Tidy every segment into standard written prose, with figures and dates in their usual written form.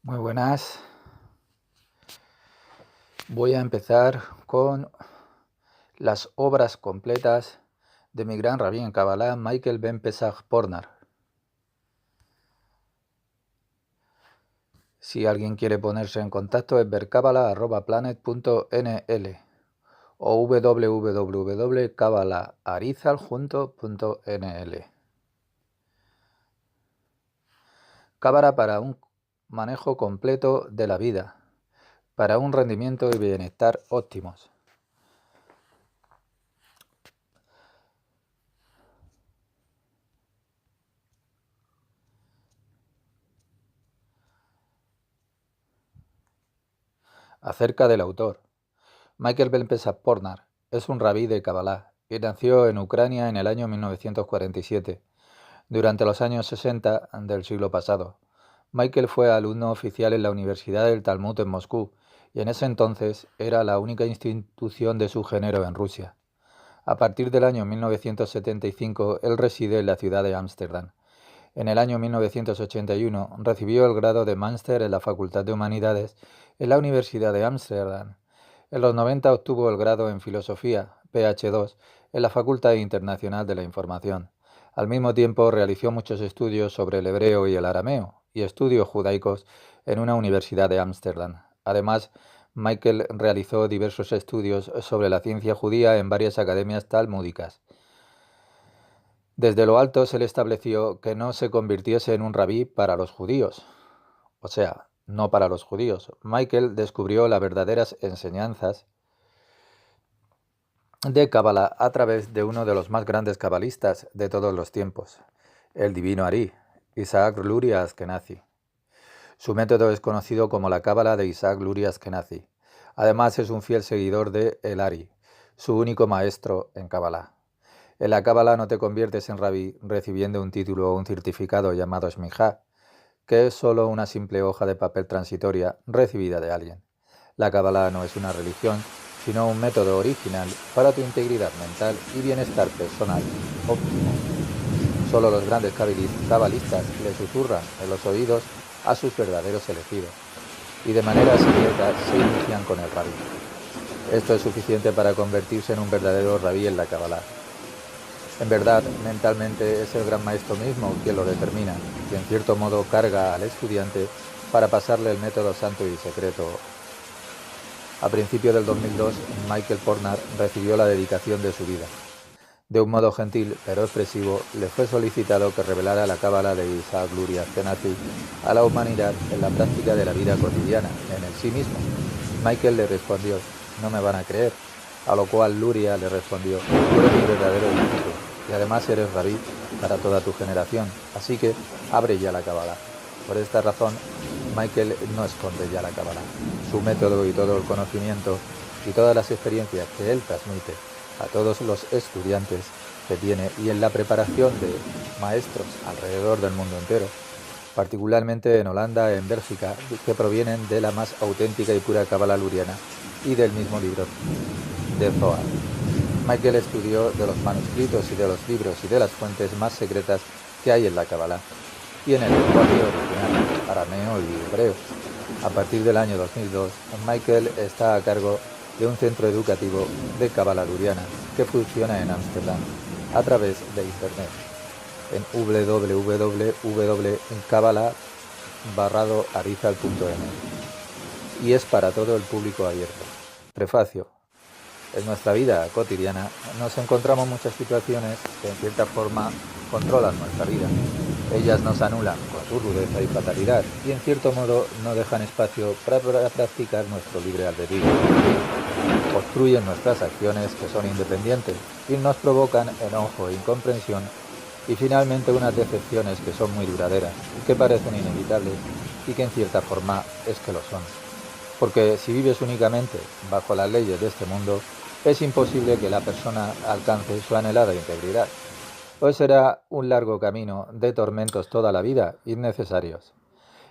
Muy buenas. Voy a empezar con las obras completas de mi gran rabí en Kabbalah, Michael Ben Pesach Pornar. Si alguien quiere ponerse en contacto es verkabbalah@planet.nl o www.kabbalaharizaljunto.nl. Kabbalah para un manejo completo de la vida, para un rendimiento y bienestar óptimos. Acerca del autor. Michael Ben Pesach Pornar es un rabí de Kabbalah y nació en Ucrania en el año 1947, durante los años 60 del siglo pasado. Michael fue alumno oficial en la Universidad del Talmud en Moscú y en ese entonces era la única institución de su género en Rusia. A partir del año 1975 él reside en la ciudad de Ámsterdam. En el año 1981 recibió el grado de Máster en la Facultad de Humanidades en la Universidad de Ámsterdam. En los 90 obtuvo el grado en Filosofía, PH2, en la Facultad Internacional de la Información. Al mismo tiempo realizó muchos estudios sobre el hebreo y el arameo y estudios judaicos en una universidad de Ámsterdam. Además, Michael realizó diversos estudios sobre la ciencia judía en varias academias talmúdicas. Desde lo alto se le estableció que no se convirtiese en un rabí para los judíos, o sea, no para los judíos. Michael descubrió las verdaderas enseñanzas de Kabbalah a través de uno de los más grandes cabalistas de todos los tiempos, el divino Ari, Isaac Luria Ashkenazi. Su método es conocido como la Cábala de Isaac Luria Ashkenazi. Además es un fiel seguidor de el Ari, su único maestro en Kabbalah. En la Cábala no te conviertes en rabí recibiendo un título o un certificado llamado Shmijá, que es solo una simple hoja de papel transitoria recibida de alguien. La Cábala no es una religión, sino un método original para tu integridad mental y bienestar personal óptimo. Solo los grandes cabalistas le susurran en los oídos a sus verdaderos elegidos, y de manera secreta se inician con el rabí. Esto es suficiente para convertirse en un verdadero rabí en la Cábala. En verdad, mentalmente es el gran maestro mismo quien lo determina, y en cierto modo carga al estudiante para pasarle el método santo y secreto. A principios del 2002, Michael Pornar recibió la dedicación de su vida. De un modo gentil pero expresivo, le fue solicitado que revelara la Cábala de Isaac Luria Ashkenazi a la humanidad en la práctica de la vida cotidiana, en el sí mismo. Michael le respondió: "No me van a creer", a lo cual Luria le respondió: "Tú eres mi verdadero discípulo y además eres rabí para toda tu generación, así que abre ya la Cábala". Por esta razón, Michael no esconde ya la Cábala. Su método y todo el conocimiento y todas las experiencias que él transmite a todos los estudiantes que tiene y en la preparación de maestros alrededor del mundo entero, particularmente en Holanda, en Bélgica, que provienen de la más auténtica y pura Cábala luriana y del mismo libro de Zohar. Michael estudió de los manuscritos y de los libros y de las fuentes más secretas que hay en la Cábala y en el lenguaje original, arameo y hebreo. A partir del año 2002, Michael está a cargo de un centro educativo de Cábala luriana que funciona en Ámsterdam a través de internet en www.kabbalah-arizal.net y es para todo el público abierto. Prefacio. En nuestra vida cotidiana nos encontramos muchas situaciones que en cierta forma controlan nuestra vida. Ellas nos anulan con su rudeza y fatalidad y en cierto modo no dejan espacio para practicar nuestro libre albedrío. Obstruyen nuestras acciones que son independientes y nos provocan enojo e incomprensión y finalmente unas decepciones que son muy duraderas y que parecen inevitables y que en cierta forma es que lo son. Porque si vives únicamente bajo las leyes de este mundo, es imposible que la persona alcance su anhelada integridad. Hoy será un largo camino de tormentos toda la vida, innecesarios.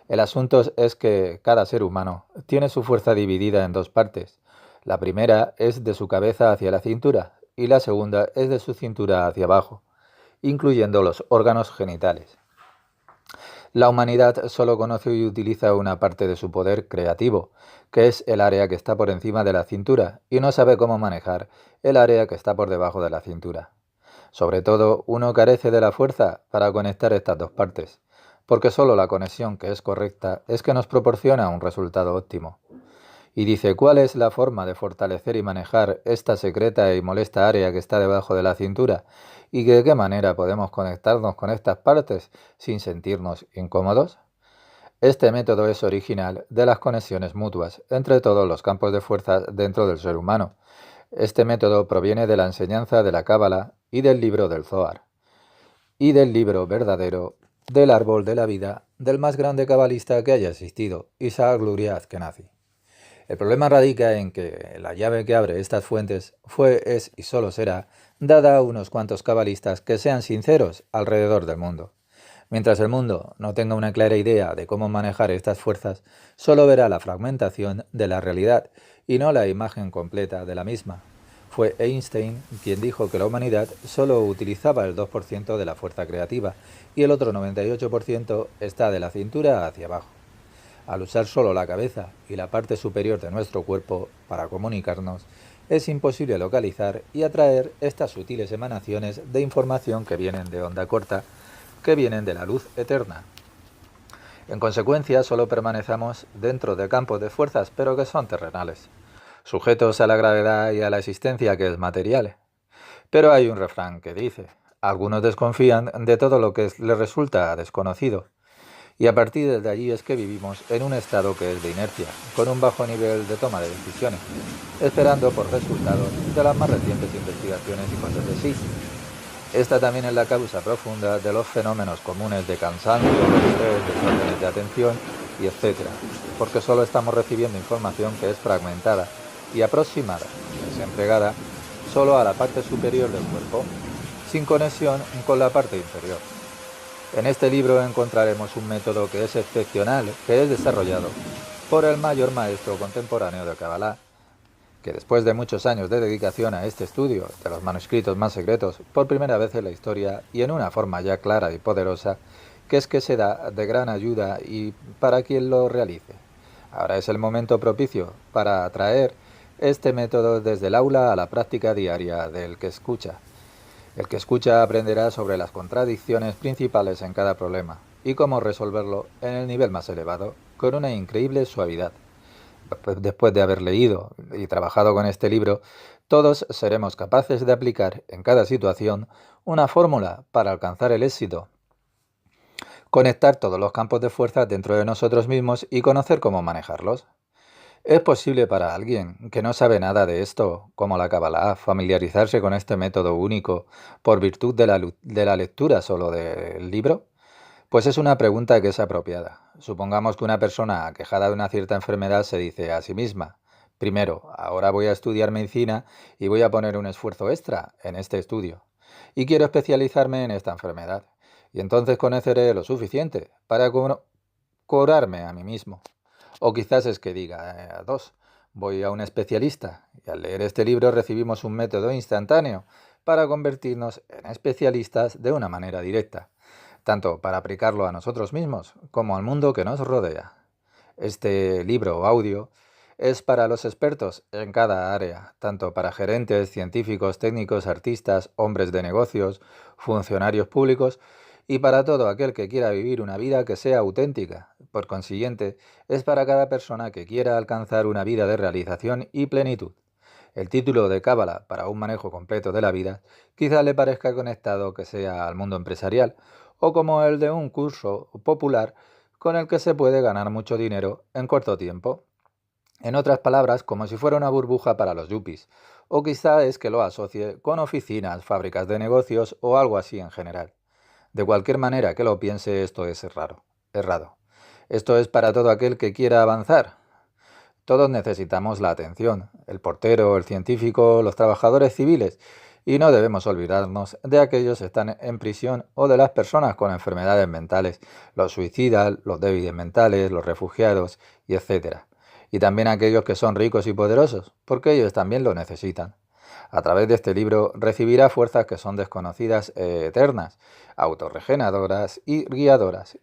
El asunto es que cada ser humano tiene su fuerza dividida en dos partes. La primera es de su cabeza hacia la cintura y la segunda es de su cintura hacia abajo, incluyendo los órganos genitales. La humanidad solo conoce y utiliza una parte de su poder creativo, que es el área que está por encima de la cintura, y no sabe cómo manejar el área que está por debajo de la cintura. Sobre todo, uno carece de la fuerza para conectar estas dos partes, porque solo la conexión que es correcta es que nos proporciona un resultado óptimo. Y dice, ¿cuál es la forma de fortalecer y manejar esta secreta y molesta área que está debajo de la cintura? ¿Y de qué manera podemos conectarnos con estas partes sin sentirnos incómodos? Este método es original de las conexiones mutuas entre todos los campos de fuerza dentro del ser humano. Este método proviene de la enseñanza de la Cábala y del libro del Zohar, y del libro verdadero del árbol de la vida del más grande cabalista que haya existido, Isaac Luria Azkenazi. El problema radica en que la llave que abre estas fuentes fue, es y solo será dada a unos cuantos cabalistas que sean sinceros alrededor del mundo. Mientras el mundo no tenga una clara idea de cómo manejar estas fuerzas, solo verá la fragmentación de la realidad y no la imagen completa de la misma. Fue Einstein quien dijo que la humanidad solo utilizaba el 2% de la fuerza creativa y el otro 98% está de la cintura hacia abajo. Al usar solo la cabeza y la parte superior de nuestro cuerpo para comunicarnos, es imposible localizar y atraer estas sutiles emanaciones de información que vienen de onda corta, que vienen de la luz eterna. En consecuencia, solo permanecemos dentro de campos de fuerzas, pero que son terrenales, sujetos a la gravedad y a la existencia que es material. Pero hay un refrán que dice, algunos desconfían de todo lo que les resulta desconocido, y a partir de allí es que vivimos en un estado que es de inercia, con un bajo nivel de toma de decisiones, esperando por resultados de las más recientes investigaciones y cosas así. Esta también es la causa profunda de los fenómenos comunes de cansancio, estrés, desórdenes de atención y etcétera, porque solo estamos recibiendo información que es fragmentada y aproximada, es entregada solo a la parte superior del cuerpo, sin conexión con la parte inferior. En este libro encontraremos un método que es excepcional, que es desarrollado por el mayor maestro contemporáneo de Kabbalah, que después de muchos años de dedicación a este estudio de los manuscritos más secretos, por primera vez en la historia y en una forma ya clara y poderosa, que se da de gran ayuda y para quien lo realice. Ahora es el momento propicio para atraer este método desde el aula a la práctica diaria del que escucha. El que escucha aprenderá sobre las contradicciones principales en cada problema y cómo resolverlo en el nivel más elevado, con una increíble suavidad. Después de haber leído y trabajado con este libro, todos seremos capaces de aplicar en cada situación una fórmula para alcanzar el éxito, conectar todos los campos de fuerza dentro de nosotros mismos y conocer cómo manejarlos. ¿Es posible para alguien que no sabe nada de esto, como la Kabbalah, familiarizarse con este método único por virtud de la lectura solo del libro? Pues es una pregunta que es apropiada. Supongamos que una persona aquejada de una cierta enfermedad se dice a sí misma, primero, ahora voy a estudiar medicina y voy a poner un esfuerzo extra en este estudio. Y quiero especializarme en esta enfermedad. Y entonces conoceré lo suficiente para curarme a mí mismo. O quizás es que diga, dos, voy a un especialista y al leer este libro recibimos un método instantáneo para convertirnos en especialistas de una manera directa, tanto para aplicarlo a nosotros mismos como al mundo que nos rodea. Este libro o audio es para los expertos en cada área, tanto para gerentes, científicos, técnicos, artistas, hombres de negocios, funcionarios públicos y para todo aquel que quiera vivir una vida que sea auténtica. Por consiguiente, es para cada persona que quiera alcanzar una vida de realización y plenitud. El título de Cábala para un manejo completo de la vida quizá le parezca conectado que sea al mundo empresarial o como el de un curso popular con el que se puede ganar mucho dinero en corto tiempo. En otras palabras, como si fuera una burbuja para los yuppies, o quizá es que lo asocie con oficinas, fábricas de negocios o algo así en general. De cualquier manera que lo piense, esto es errado. Esto es para todo aquel que quiera avanzar. Todos necesitamos la atención, el portero, el científico, los trabajadores civiles, y no debemos olvidarnos de aquellos que están en prisión o de las personas con enfermedades mentales, los suicidas, los débiles mentales, los refugiados, y etc. Y también aquellos que son ricos y poderosos, porque ellos también lo necesitan. A través de este libro recibirá fuerzas que son desconocidas eternas, autorregeneradoras y guiadoras.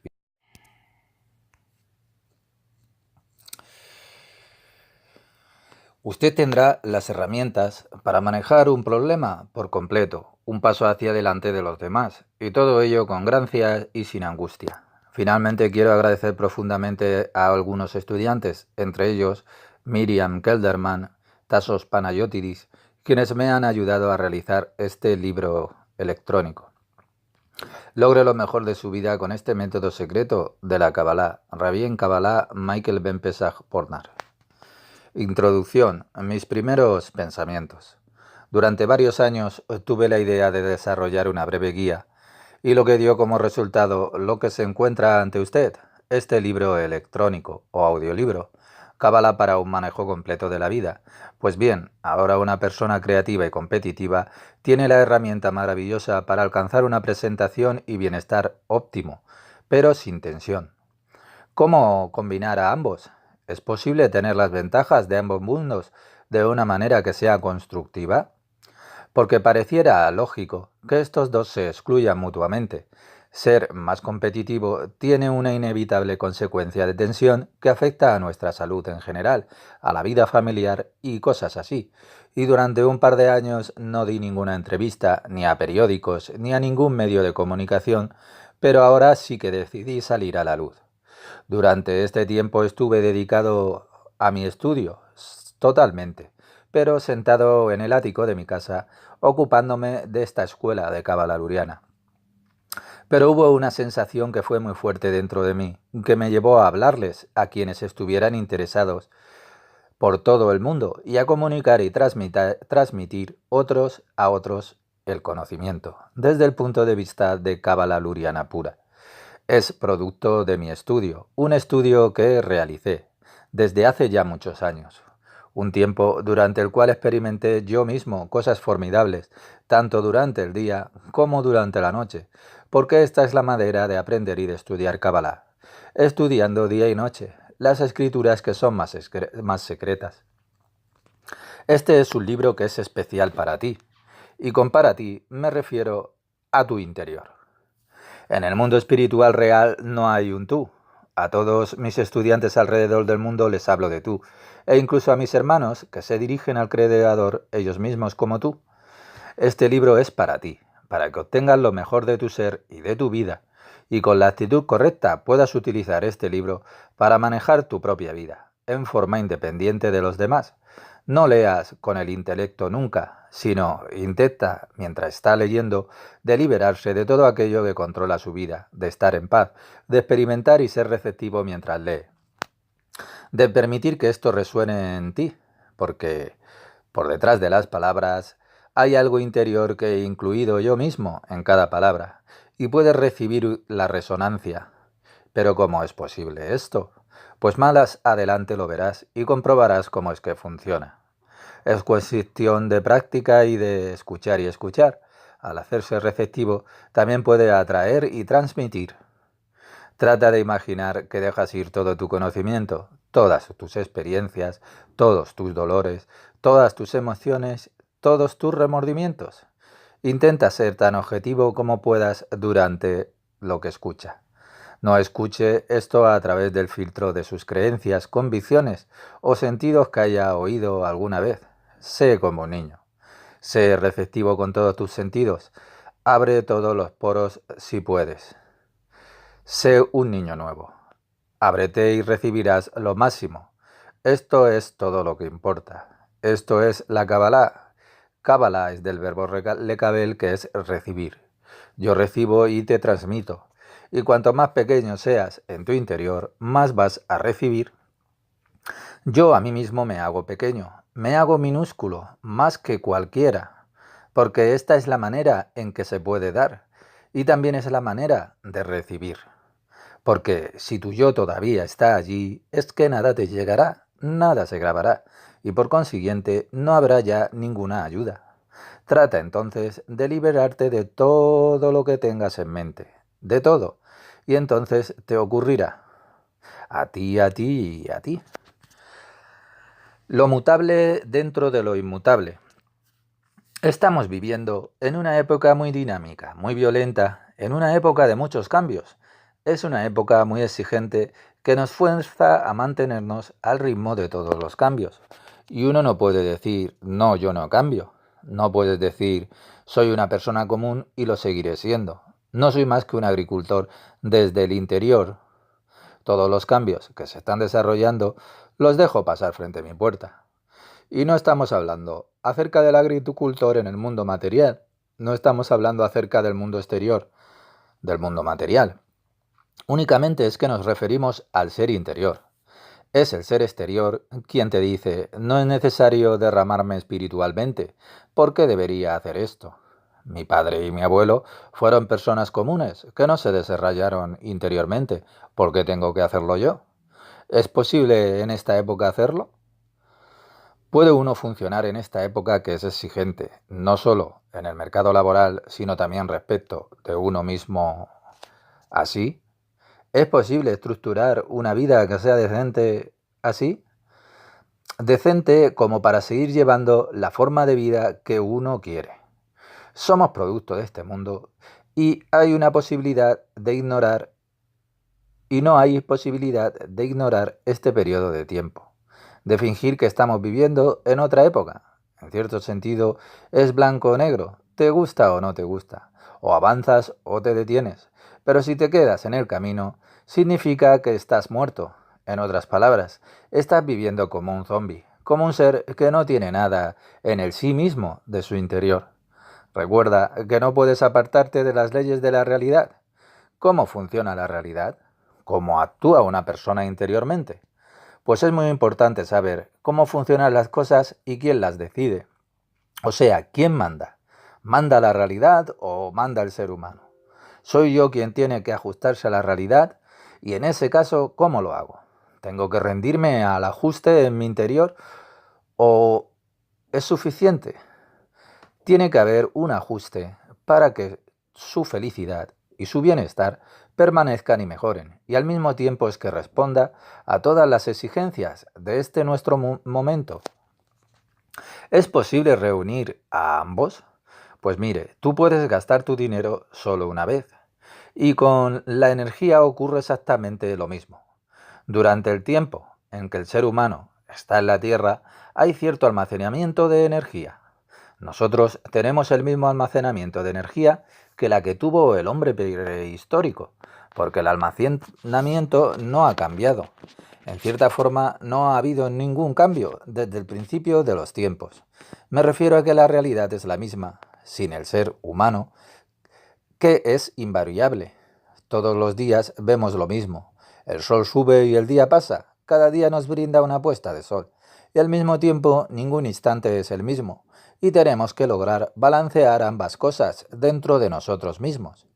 Usted tendrá las herramientas para manejar un problema por completo, un paso hacia adelante de los demás, y todo ello con gracia y sin angustia. Finalmente quiero agradecer profundamente a algunos estudiantes, entre ellos Miriam Kelderman, Tasos Panayotidis, quienes me han ayudado a realizar este libro electrónico. Logre lo mejor de su vida con este método secreto de la Kabbalah. Rabí en Kabbalah Michael Ben Pesach Pornar. Introducción. Mis primeros pensamientos. Durante varios años tuve la idea de desarrollar una breve guía y lo que dio como resultado lo que se encuentra ante usted, este libro electrónico o audiolibro, Kabbalah para un manejo completo de la vida. Pues bien, ahora una persona creativa y competitiva tiene la herramienta maravillosa para alcanzar una presentación y bienestar óptimo, pero sin tensión. ¿Cómo combinar a ambos? ¿Es posible tener las ventajas de ambos mundos de una manera que sea constructiva? Porque pareciera lógico que estos dos se excluyan mutuamente. Ser más competitivo tiene una inevitable consecuencia de tensión que afecta a nuestra salud en general, a la vida familiar y cosas así. Y durante un par de años no di ninguna entrevista, ni a periódicos, ni a ningún medio de comunicación, pero ahora sí que decidí salir a la luz. Durante este tiempo estuve dedicado a mi estudio, totalmente, pero sentado en el ático de mi casa, ocupándome de esta escuela de Cábala luriana. Pero hubo una sensación que fue muy fuerte dentro de mí, que me llevó a hablarles a quienes estuvieran interesados por todo el mundo y a comunicar y transmitir otros a otros el conocimiento, desde el punto de vista de Cábala luriana pura. Es producto de mi estudio, un estudio que realicé desde hace ya muchos años. Un tiempo durante el cual experimenté yo mismo cosas formidables, tanto durante el día como durante la noche, porque esta es la manera de aprender y de estudiar Kabbalah, estudiando día y noche las escrituras que son más secretas. Este es un libro que es especial para ti, y con para ti me refiero a tu interior. En el mundo espiritual real no hay un tú. A todos mis estudiantes alrededor del mundo les hablo de tú, e incluso a mis hermanos que se dirigen al Creador ellos mismos como tú. Este libro es para ti, para que obtengas lo mejor de tu ser y de tu vida, y con la actitud correcta puedas utilizar este libro para manejar tu propia vida, en forma independiente de los demás. No leas con el intelecto nunca, sino intenta, mientras está leyendo, de liberarse de todo aquello que controla su vida, de estar en paz, de experimentar y ser receptivo mientras lee, de permitir que esto resuene en ti, porque por detrás de las palabras hay algo interior que he incluido yo mismo en cada palabra, y puedes recibir la resonancia. Pero ¿cómo es posible esto? Pues más adelante lo verás y comprobarás cómo es que funciona. Es cuestión de práctica y de escuchar y escuchar. Al hacerse receptivo, también puede atraer y transmitir. Trata de imaginar que dejas ir todo tu conocimiento, todas tus experiencias, todos tus dolores, todas tus emociones, todos tus remordimientos. Intenta ser tan objetivo como puedas durante lo que escucha. No escuche esto a través del filtro de sus creencias, convicciones o sentidos que haya oído alguna vez. Sé como un niño. Sé receptivo con todos tus sentidos. Abre todos los poros si puedes. Sé un niño nuevo. Ábrete y recibirás lo máximo. Esto es todo lo que importa. Esto es la Kabbalah. Kabbalah es del verbo lekabel, que es recibir. Yo recibo y te transmito. Y cuanto más pequeño seas en tu interior, más vas a recibir. Yo a mí mismo me hago pequeño, me hago minúsculo, más que cualquiera, porque esta es la manera en que se puede dar, y también es la manera de recibir. Porque si tu yo todavía está allí, es que nada te llegará, nada se grabará, y por consiguiente no habrá ya ninguna ayuda. Trata entonces de liberarte de todo lo que tengas en mente, de todo, y entonces te ocurrirá, a ti y a ti. Lo mutable dentro de lo inmutable. Estamos viviendo en una época muy dinámica, muy violenta, en una época de muchos cambios. Es una época muy exigente que nos fuerza a mantenernos al ritmo de todos los cambios. Y uno no puede decir, no, yo no cambio. No puedes decir, soy una persona común y lo seguiré siendo. No soy más que un agricultor desde el interior. Todos los cambios que se están desarrollando los dejo pasar frente a mi puerta. Y no estamos hablando acerca del agricultor en el mundo material. No estamos hablando acerca del mundo exterior, del mundo material. Únicamente es que nos referimos al ser interior. Es el ser exterior quien te dice, no es necesario derramarme espiritualmente, ¿por qué debería hacer esto? Mi padre y mi abuelo fueron personas comunes que no se desarrollaron interiormente, ¿por qué tengo que hacerlo yo? ¿Es posible en esta época hacerlo? ¿Puede uno funcionar en esta época que es exigente, no solo en el mercado laboral, sino también respecto de uno mismo así? ¿Es posible estructurar una vida que sea decente así? Decente como para seguir llevando la forma de vida que uno quiere. Somos producto de este mundo y hay una posibilidad de ignorar y no hay posibilidad de ignorar este periodo de tiempo, de fingir que estamos viviendo en otra época. En cierto sentido, es blanco o negro, te gusta o no te gusta, o avanzas o te detienes, pero si te quedas en el camino, significa que estás muerto. En otras palabras, estás viviendo como un zombi, como un ser que no tiene nada en el sí mismo de su interior. Recuerda que no puedes apartarte de las leyes de la realidad. ¿Cómo funciona la realidad? ¿Cómo actúa una persona interiormente? Pues es muy importante saber cómo funcionan las cosas y quién las decide. O sea, ¿quién manda? ¿Manda la realidad o manda el ser humano? ¿Soy yo quien tiene que ajustarse a la realidad? Y en ese caso, ¿cómo lo hago? ¿Tengo que rendirme al ajuste en mi interior o es suficiente? Tiene que haber un ajuste para que su felicidad y su bienestar permanezcan y mejoren, y al mismo tiempo es que responda a todas las exigencias de este nuestro momento. ¿Es posible reunir a ambos? Pues mire, tú puedes gastar tu dinero solo una vez, y con la energía ocurre exactamente lo mismo. Durante el tiempo en que el ser humano está en la Tierra, hay cierto almacenamiento de energía. Nosotros tenemos el mismo almacenamiento de energía que la que tuvo el hombre prehistórico, porque el almacenamiento no ha cambiado. En cierta forma, no ha habido ningún cambio desde el principio de los tiempos. Me refiero a que la realidad es la misma, sin el ser humano, que es invariable. Todos los días vemos lo mismo. El sol sube y el día pasa. Cada día nos brinda una puesta de sol. Y al mismo tiempo, ningún instante es el mismo. Y tenemos que lograr balancear ambas cosas dentro de nosotros mismos.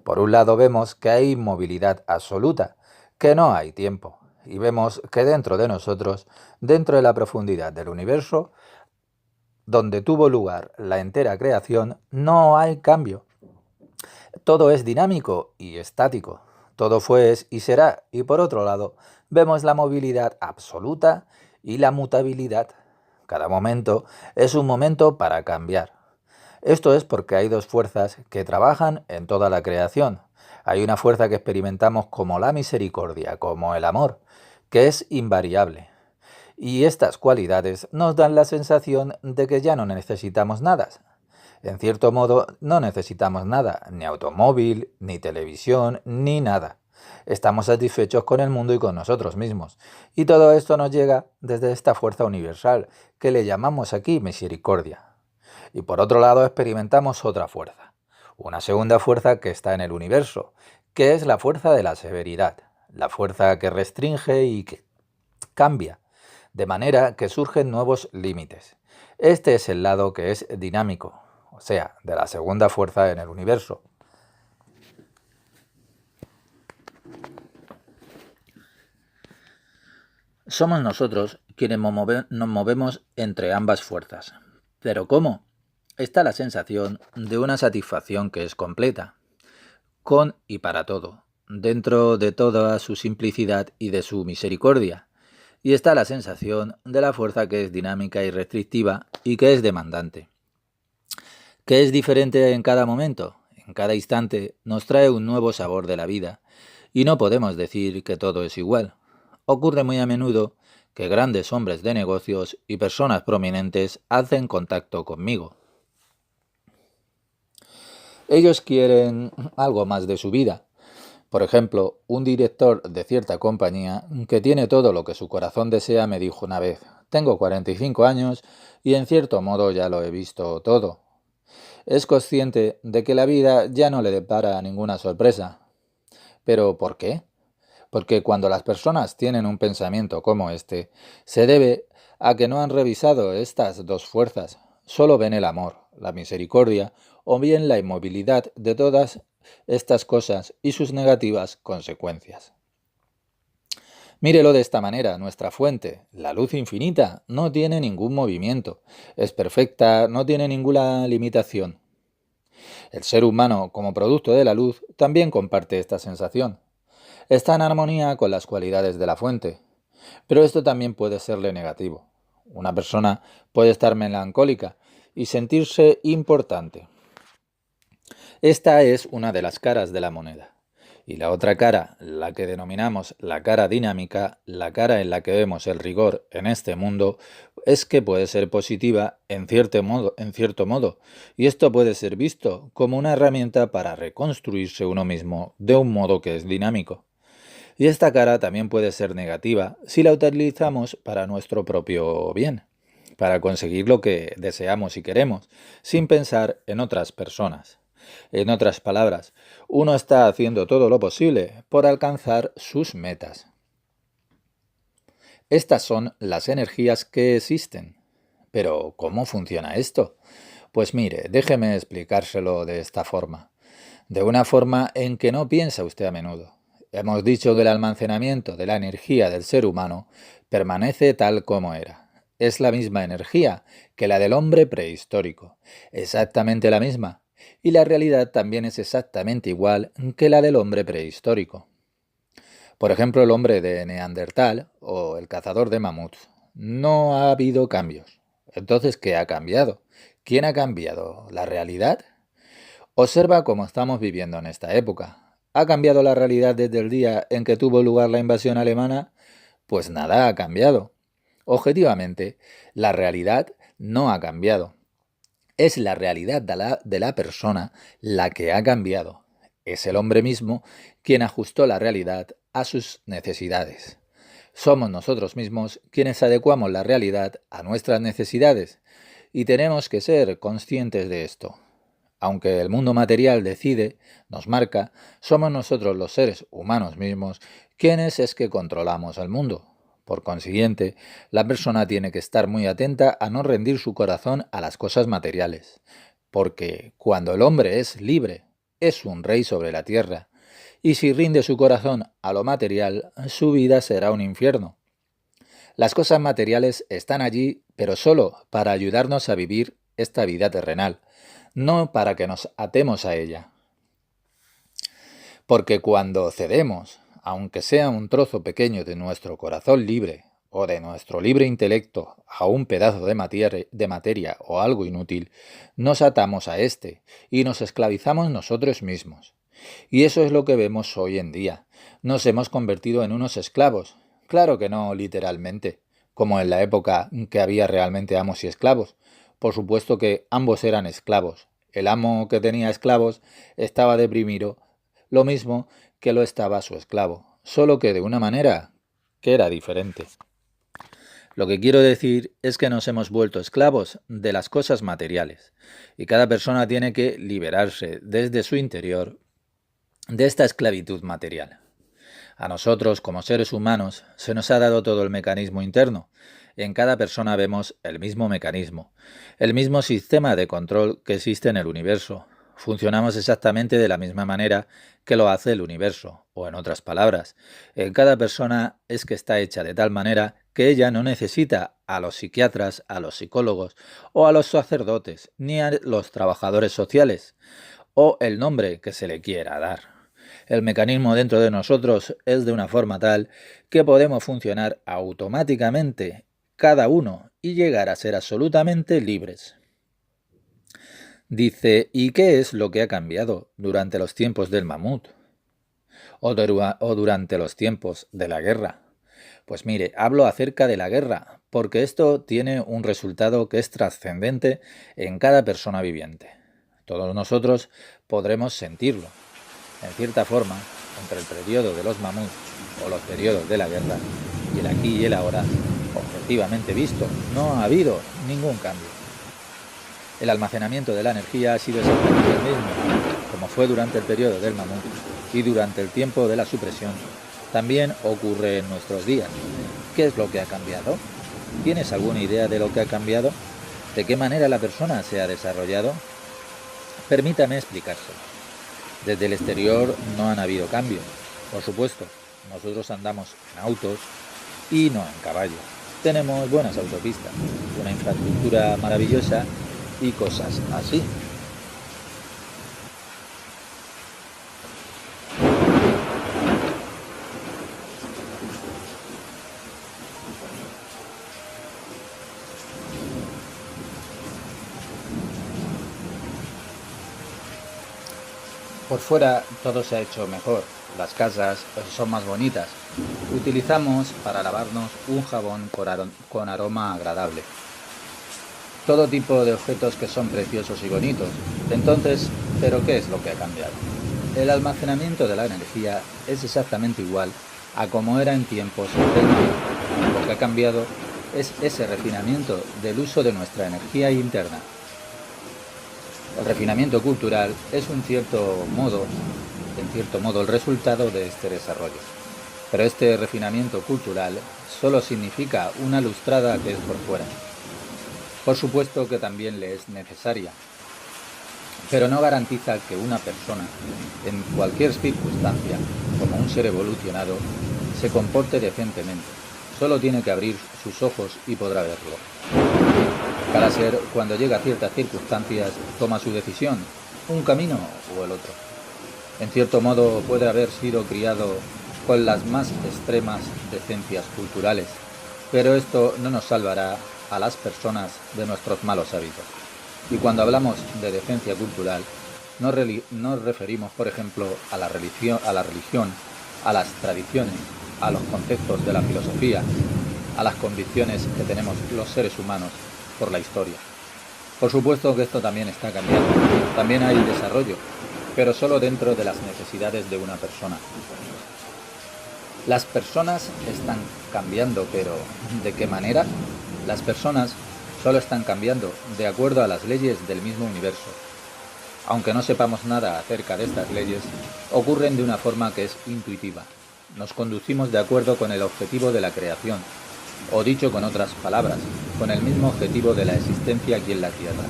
Por un lado vemos que hay inmovilidad absoluta, que no hay tiempo. Y vemos que dentro de nosotros, dentro de la profundidad del universo, donde tuvo lugar la entera creación, no hay cambio. Todo es dinámico y estático. Todo fue, es y será. Y por otro lado, vemos la movilidad absoluta y la mutabilidad. Cada momento es un momento para cambiar. Esto es porque hay dos fuerzas que trabajan en toda la creación. Hay una fuerza que experimentamos como la misericordia, como el amor, que es invariable. Y estas cualidades nos dan la sensación de que ya no necesitamos nada. En cierto modo, no necesitamos nada, ni automóvil, ni televisión, ni nada. Estamos satisfechos con el mundo y con nosotros mismos. Y todo esto nos llega desde esta fuerza universal, que le llamamos aquí misericordia. Y por otro lado, experimentamos otra fuerza. Una segunda fuerza que está en el universo, que es la fuerza de la severidad. La fuerza que restringe y que cambia, de manera que surgen nuevos límites. Este es el lado que es dinámico, o sea, de la segunda fuerza en el universo. Somos nosotros quienes nos movemos entre ambas fuerzas. ¿Pero cómo? Está la sensación de una satisfacción que es completa, con y para todo, dentro de toda su simplicidad y de su misericordia. Y está la sensación de la fuerza que es dinámica y restrictiva y que es demandante. Que es diferente en cada momento, en cada instante nos trae un nuevo sabor de la vida y no podemos decir que todo es igual. Ocurre muy a menudo que grandes hombres de negocios y personas prominentes hacen contacto conmigo. Ellos quieren algo más de su vida. Por ejemplo, un director de cierta compañía que tiene todo lo que su corazón desea me dijo una vez: tengo 45 años y en cierto modo ya lo he visto todo. Es consciente de que la vida ya no le depara ninguna sorpresa. ¿Pero por qué? Porque cuando las personas tienen un pensamiento como este, se debe a que no han revisado estas dos fuerzas, solo ven el amor, la misericordia o bien la inmovilidad de todas estas cosas y sus negativas consecuencias. Mírelo de esta manera: nuestra fuente, la luz infinita, no tiene ningún movimiento, es perfecta, no tiene ninguna limitación. El ser humano, como producto de la luz, también comparte esta sensación. Está en armonía con las cualidades de la fuente, pero esto también puede serle negativo. Una persona puede estar melancólica y sentirse importante. Esta es una de las caras de la moneda. Y la otra cara, la que denominamos la cara dinámica, la cara en la que vemos el rigor en este mundo, es que puede ser positiva en cierto modo, y esto puede ser visto como una herramienta para reconstruirse uno mismo de un modo que es dinámico. Y esta cara también puede ser negativa si la utilizamos para nuestro propio bien, para conseguir lo que deseamos y queremos, sin pensar en otras personas. En otras palabras, uno está haciendo todo lo posible por alcanzar sus metas. Estas son las energías que existen. Pero, ¿cómo funciona esto? Pues mire, déjeme explicárselo de esta forma. De una forma en que no piensa usted a menudo. Hemos dicho que el almacenamiento de la energía del ser humano permanece tal como era. Es la misma energía que la del hombre prehistórico, exactamente la misma, y la realidad también es exactamente igual que la del hombre prehistórico. Por ejemplo, el hombre de Neandertal o el cazador de mamuts. No ha habido cambios. Entonces, ¿qué ha cambiado? ¿Quién ha cambiado? ¿La realidad? Observa cómo estamos viviendo en esta época. ¿Ha cambiado la realidad desde el día en que tuvo lugar la invasión alemana? Pues nada ha cambiado. Objetivamente, la realidad no ha cambiado. Es la realidad de la persona la que ha cambiado. Es el hombre mismo quien ajustó la realidad a sus necesidades. Somos nosotros mismos quienes adecuamos la realidad a nuestras necesidades y tenemos que ser conscientes de esto. Aunque el mundo material decide, nos marca, somos nosotros los seres humanos mismos quienes es que controlamos el mundo. Por consiguiente, la persona tiene que estar muy atenta a no rendir su corazón a las cosas materiales, porque cuando el hombre es libre, es un rey sobre la tierra, y si rinde su corazón a lo material, su vida será un infierno. Las cosas materiales están allí, pero solo para ayudarnos a vivir esta vida terrenal, no para que nos atemos a ella. Porque cuando cedemos, aunque sea un trozo pequeño de nuestro corazón libre o de nuestro libre intelecto a un pedazo de materia o algo inútil, nos atamos a éste y nos esclavizamos nosotros mismos. Y eso es lo que vemos hoy en día. Nos hemos convertido en unos esclavos. Claro que no literalmente, como en la época que había realmente amos y esclavos. Por supuesto que ambos eran esclavos. El amo que tenía esclavos estaba deprimido, lo mismo que lo estaba su esclavo, solo que de una manera que era diferente. Lo que quiero decir es que nos hemos vuelto esclavos de las cosas materiales, y cada persona tiene que liberarse desde su interior de esta esclavitud material. A nosotros, como seres humanos, se nos ha dado todo el mecanismo interno. En cada persona vemos el mismo mecanismo, el mismo sistema de control que existe en el universo. Funcionamos exactamente de la misma manera que lo hace el universo, o en otras palabras, en cada persona es que está hecha de tal manera que ella no necesita a los psiquiatras, a los psicólogos, o a los sacerdotes, ni a los trabajadores sociales, o el nombre que se le quiera dar. El mecanismo dentro de nosotros es de una forma tal que podemos funcionar automáticamente cada uno y llegar a ser absolutamente libres. Dice, ¿y qué es lo que ha cambiado durante los tiempos del mamut? O durante los tiempos de la guerra? Pues mire, hablo acerca de la guerra, porque esto tiene un resultado que es trascendente en cada persona viviente. Todos nosotros podremos sentirlo. En cierta forma, entre el periodo de los mamuts o los periodos de la guerra y el aquí y el ahora, objetivamente visto, no ha habido ningún cambio. El almacenamiento de la energía ha sido exactamente el mismo, como fue durante el periodo del mamut y durante el tiempo de la supresión. También ocurre en nuestros días. ¿Qué es lo que ha cambiado? ¿Tienes alguna idea de lo que ha cambiado? ¿De qué manera la persona se ha desarrollado? Permítame explicárselo. Desde el exterior no han habido cambios. Por supuesto, nosotros andamos en autos y no en caballo. Tenemos buenas autopistas, una infraestructura maravillosa y cosas así. Por fuera todo se ha hecho mejor, las casas son más bonitas. Utilizamos para lavarnos un jabón con aroma agradable. Todo tipo de objetos que son preciosos y bonitos. Entonces, ¿pero qué es lo que ha cambiado? El almacenamiento de la energía es exactamente igual a como era en tiempos del mamut. Lo que ha cambiado es ese refinamiento del uso de nuestra energía interna. El refinamiento cultural es en cierto modo el resultado de este desarrollo. Pero este refinamiento cultural solo significa una lustrada que es por fuera. Por supuesto que también le es necesaria, pero no garantiza que una persona, en cualquier circunstancia, como un ser evolucionado, se comporte decentemente. Solo tiene que abrir sus ojos y podrá verlo. Cada ser, cuando llega a ciertas circunstancias, toma su decisión, un camino o el otro. En cierto modo puede haber sido criado con las más extremas decencias culturales, pero esto no nos salvará a las personas de nuestros malos hábitos. Y cuando hablamos de decencia cultural, nos referimos, por ejemplo, a la religión, a las tradiciones, a los conceptos de la filosofía, a las convicciones que tenemos los seres humanos por la historia. Por supuesto que esto también está cambiando. También hay desarrollo, pero solo dentro de las necesidades de una persona. Las personas están cambiando, pero ¿de qué manera? Las personas solo están cambiando de acuerdo a las leyes del mismo universo. Aunque no sepamos nada acerca de estas leyes, ocurren de una forma que es intuitiva. Nos conducimos de acuerdo con el objetivo de la creación, o dicho con otras palabras, con el mismo objetivo de la existencia aquí en la Tierra.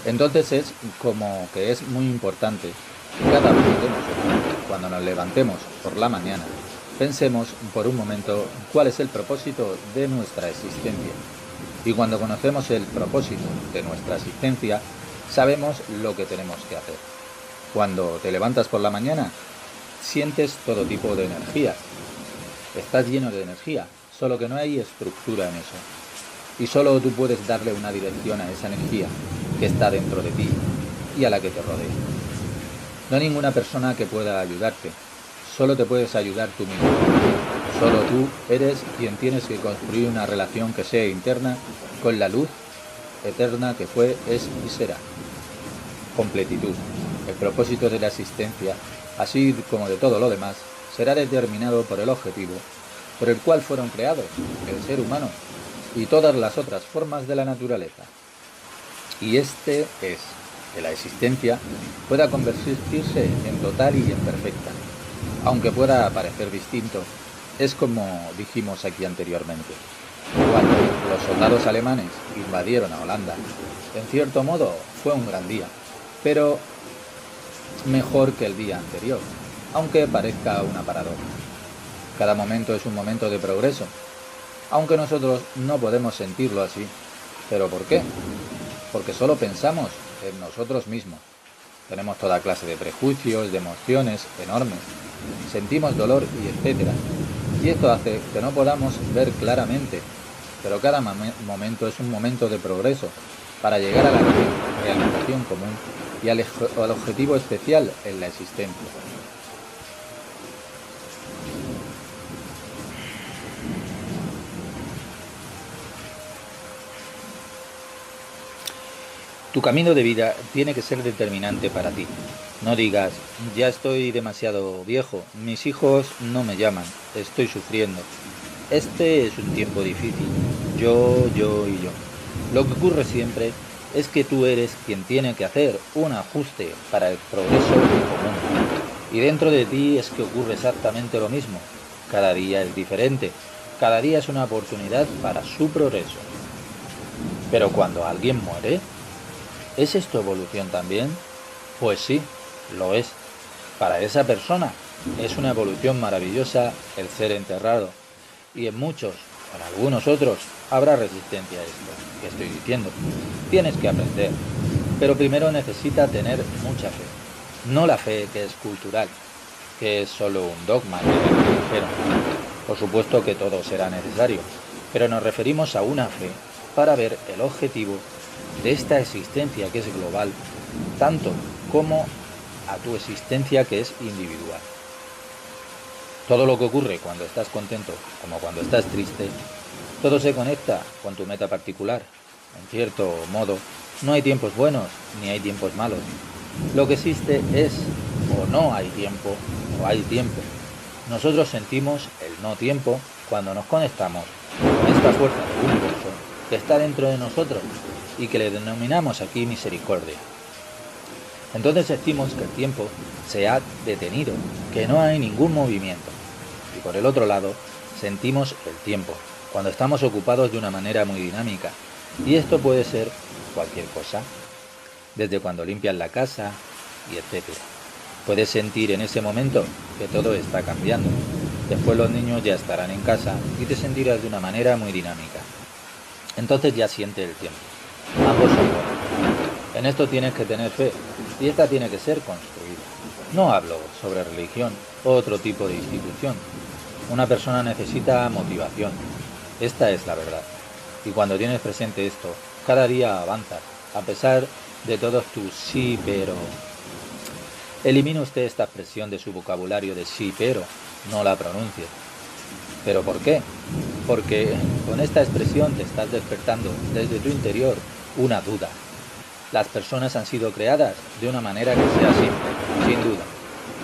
Entonces es como que es muy importante que cada uno de nosotros, cuando nos levantemos por la mañana, pensemos por un momento cuál es el propósito de nuestra existencia. Y cuando conocemos el propósito de nuestra existencia, sabemos lo que tenemos que hacer. Cuando te levantas por la mañana, sientes todo tipo de energía. Estás lleno de energía, solo que no hay estructura en eso. Y solo tú puedes darle una dirección a esa energía que está dentro de ti y a la que te rodea. No hay ninguna persona que pueda ayudarte, solo te puedes ayudar tú mismo. Solo tú eres quien tienes que construir una relación que sea interna con la luz eterna que fue, es y será. Completitud. El propósito de la existencia, así como de todo lo demás, será determinado por el objetivo por el cual fueron creados el ser humano y todas las otras formas de la naturaleza. Y este es que la existencia pueda convertirse en total y en perfecta. Aunque pueda parecer distinto, es como dijimos aquí anteriormente. Cuando los soldados alemanes invadieron a Holanda, en cierto modo fue un gran día, pero mejor que el día anterior, aunque parezca una paradoja. Cada momento es un momento de progreso, aunque nosotros no podemos sentirlo así. ¿Pero por qué? Porque solo pensamos en nosotros mismos. Tenemos toda clase de prejuicios, de emociones enormes, sentimos dolor y etcétera. Y esto hace que no podamos ver claramente, pero cada momento es un momento de progreso para llegar a la realización común y al objetivo especial en la existencia. Tu camino de vida tiene que ser determinante para ti. No digas, ya estoy demasiado viejo, mis hijos no me llaman, estoy sufriendo. Este es un tiempo difícil. Yo y yo. Lo que ocurre siempre es que tú eres quien tiene que hacer un ajuste para el progreso común. Y dentro de ti es que ocurre exactamente lo mismo. Cada día es diferente. Cada día es una oportunidad para su progreso. Pero cuando alguien muere, ¿es esto evolución también? Pues sí, lo es. Para esa persona es una evolución maravillosa el ser enterrado. Y en muchos, en algunos otros, habrá resistencia a esto que estoy diciendo. Tienes que aprender. Pero primero necesita tener mucha fe. No la fe que es cultural, que es solo un dogma que dijeron. Por supuesto que todo será necesario, pero nos referimos a una fe para ver el objetivo de esta existencia que es global, tanto como a tu existencia que es individual. Todo lo que ocurre cuando estás contento como cuando estás triste, todo se conecta con tu meta particular. En cierto modo, no hay tiempos buenos ni hay tiempos malos. Lo que existe es o no hay tiempo o hay tiempo. Nosotros sentimos el no tiempo cuando nos conectamos con esta fuerza del universo que está dentro de nosotros y que le denominamos aquí misericordia. Entonces sentimos que el tiempo se ha detenido, que no hay ningún movimiento. Y por el otro lado, sentimos el tiempo, cuando estamos ocupados de una manera muy dinámica. Y esto puede ser cualquier cosa, desde cuando limpias la casa y etcétera. Puedes sentir en ese momento que todo está cambiando. Después los niños ya estarán en casa y te sentirás de una manera muy dinámica. Entonces ya siente el tiempo. Ambos son buenos. En esto tienes que tener fe y esta tiene que ser construida. No hablo sobre religión o otro tipo de institución. Una persona necesita motivación. Esta es la verdad. Y cuando tienes presente esto, cada día avanzas, a pesar de todos tus sí, pero. Elimine usted esta expresión de su vocabulario de sí, pero, no la pronuncie. ¿Pero por qué? Porque con esta expresión te estás despertando desde tu interior una duda. Las personas han sido creadas de una manera que sea simple, sin duda.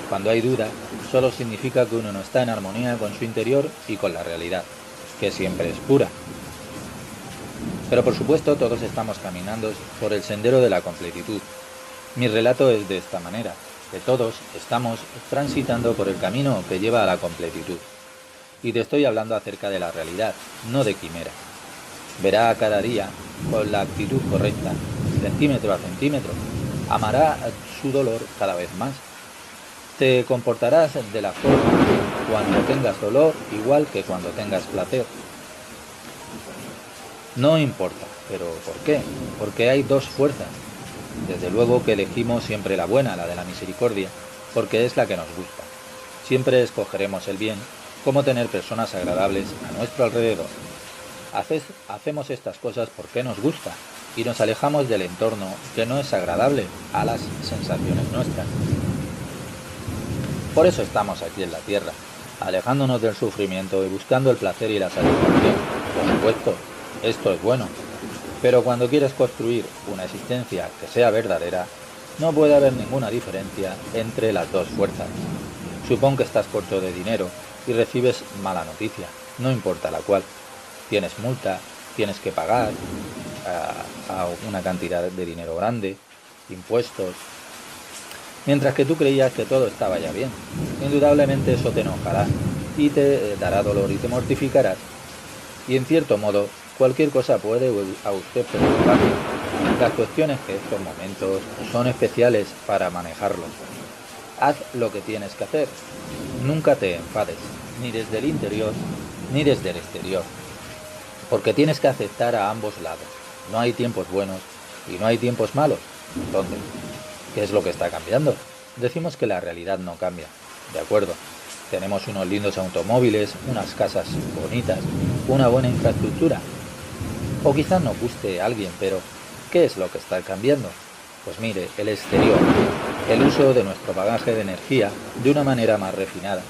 Cuando hay duda, solo significa que uno no está en armonía con su interior y con la realidad, que siempre es pura. Pero por supuesto todos estamos caminando por el sendero de la completitud. Mi relato es de esta manera, que todos estamos transitando por el camino que lleva a la completitud. Y te estoy hablando acerca de la realidad, no de quimera. Verá cada día, con la actitud correcta, centímetro a centímetro, amará su dolor cada vez más. Te comportarás de la forma cuando tengas dolor igual que cuando tengas placer. No importa, pero ¿por qué? Porque hay dos fuerzas. Desde luego que elegimos siempre la buena, la de la misericordia, porque es la que nos gusta. Siempre escogeremos el bien, como tener personas agradables a nuestro alrededor. Hacemos estas cosas porque nos gusta y nos alejamos del entorno que no es agradable a las sensaciones nuestras. Por eso estamos aquí en la tierra, alejándonos del sufrimiento y buscando el placer y la satisfacción. Por supuesto, esto es bueno, pero cuando quieres construir una existencia que sea verdadera, no puede haber ninguna diferencia entre las dos fuerzas. Supón que estás corto de dinero y recibes mala noticia, no importa la cual. Tienes multa, tienes que pagar a una cantidad de dinero grande, impuestos. Mientras que tú creías que todo estaba ya bien. Indudablemente eso te enojará y te dará dolor y te mortificarás. Y en cierto modo, cualquier cosa puede a usted preocuparle. La cuestión es que estos momentos son especiales para manejarlos. Haz lo que tienes que hacer. Nunca te enfades, ni desde el interior, ni desde el exterior. Porque tienes que aceptar a ambos lados. No hay tiempos buenos y no hay tiempos malos. Entonces, ¿qué es lo que está cambiando? Decimos que la realidad no cambia. De acuerdo. Tenemos unos lindos automóviles, unas casas bonitas, una buena infraestructura. O quizás nos guste a alguien, pero ¿qué es lo que está cambiando? Pues mire, el exterior, el uso de nuestro bagaje de energía de una manera más refinada,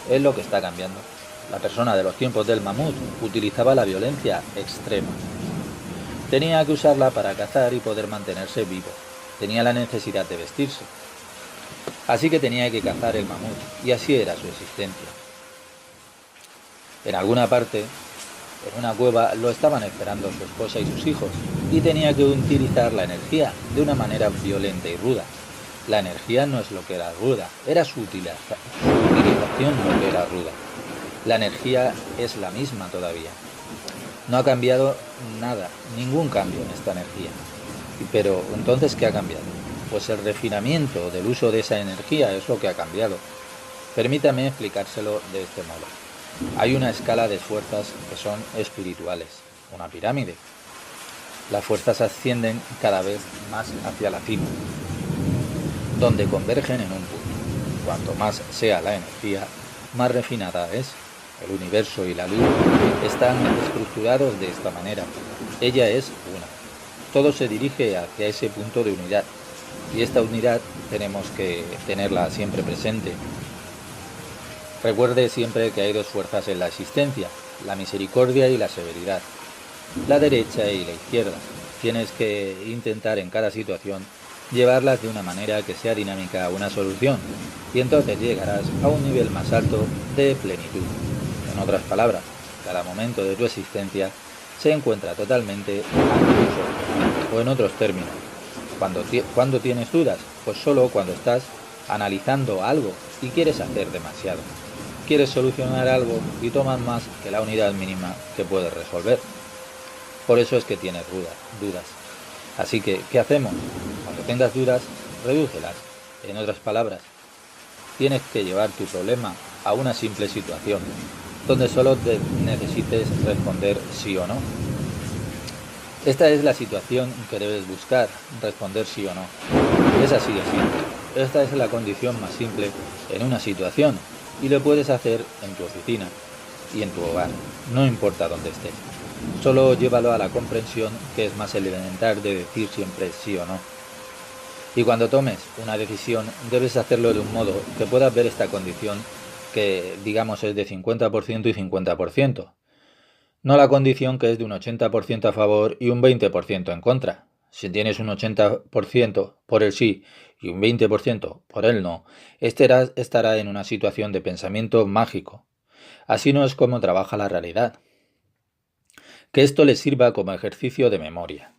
es lo que está cambiando. La persona de los tiempos del mamut utilizaba la violencia extrema. Tenía que usarla para cazar y poder mantenerse vivo. Tenía la necesidad de vestirse. Así que tenía que cazar el mamut, y así era su existencia. En alguna parte, en una cueva, lo estaban esperando su esposa y sus hijos, y tenía que utilizar la energía de una manera violenta y ruda. La energía no es lo que era ruda, era su utilización lo que era ruda. La energía es la misma todavía. No ha cambiado nada, ningún cambio en esta energía. Pero, entonces, ¿qué ha cambiado? Pues el refinamiento del uso de esa energía es lo que ha cambiado. Permítame explicárselo de este modo. Hay una escala de fuerzas que son espirituales, una pirámide. Las fuerzas ascienden cada vez más hacia la cima, donde convergen en un punto. Cuanto más sea la energía, más refinada es. El universo y la luz están estructurados de esta manera. Ella es una. Todo se dirige hacia ese punto de unidad. Y esta unidad tenemos que tenerla siempre presente. Recuerde siempre que hay dos fuerzas en la existencia, la misericordia y la severidad, la derecha y la izquierda. Tienes que intentar en cada situación llevarlas de una manera que sea dinámica a una solución, y entonces llegarás a un nivel más alto de plenitud. En otras palabras, cada momento de tu existencia se encuentra totalmente ante tus ojos. O en otros términos, cuando tienes dudas, pues solo cuando estás analizando algo y quieres hacer demasiado. Quieres solucionar algo y tomas más que la unidad mínima que puedes resolver. Por eso es que tienes dudas. Así que, ¿qué hacemos? Cuando tengas dudas, redúcelas. En otras palabras, tienes que llevar tu problema a una simple situación, donde solo necesites responder sí o no. Esta es la situación que debes buscar, responder sí o no. Es así de simple. Esta es la condición más simple en una situación, y lo puedes hacer en tu oficina y en tu hogar, no importa dónde estés. Solo llévalo a la comprensión, que es más elemental de decir siempre sí o no. Y cuando tomes una decisión, debes hacerlo de un modo que puedas ver esta condición, que digamos es de 50% y 50%. No la condición que es de un 80% a favor y un 20% en contra. Si tienes un 80% por el sí y un 20% por el no, estará en una situación de pensamiento mágico. Así no es como trabaja la realidad. Que esto les sirva como ejercicio de memoria.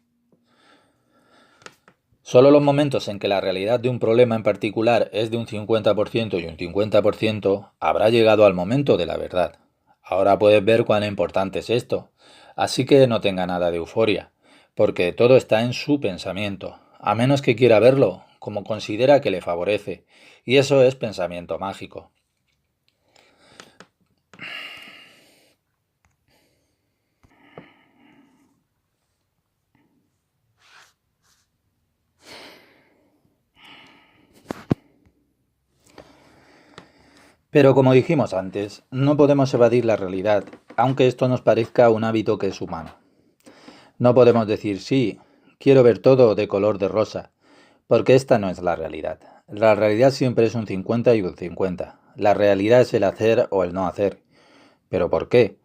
Solo los momentos en que la realidad de un problema en particular es de un 50% y un 50%, habrá llegado al momento de la verdad. Ahora puedes ver cuán importante es esto. Así que no tenga nada de euforia, porque todo está en su pensamiento, a menos que quiera verlo como considera que le favorece, y eso es pensamiento mágico. Pero como dijimos antes, no podemos evadir la realidad, aunque esto nos parezca un hábito que es humano. No podemos decir sí, quiero ver todo de color de rosa, porque esta no es la realidad. La realidad siempre es un 50 y un 50. La realidad es el hacer o el no hacer. ¿Pero por qué?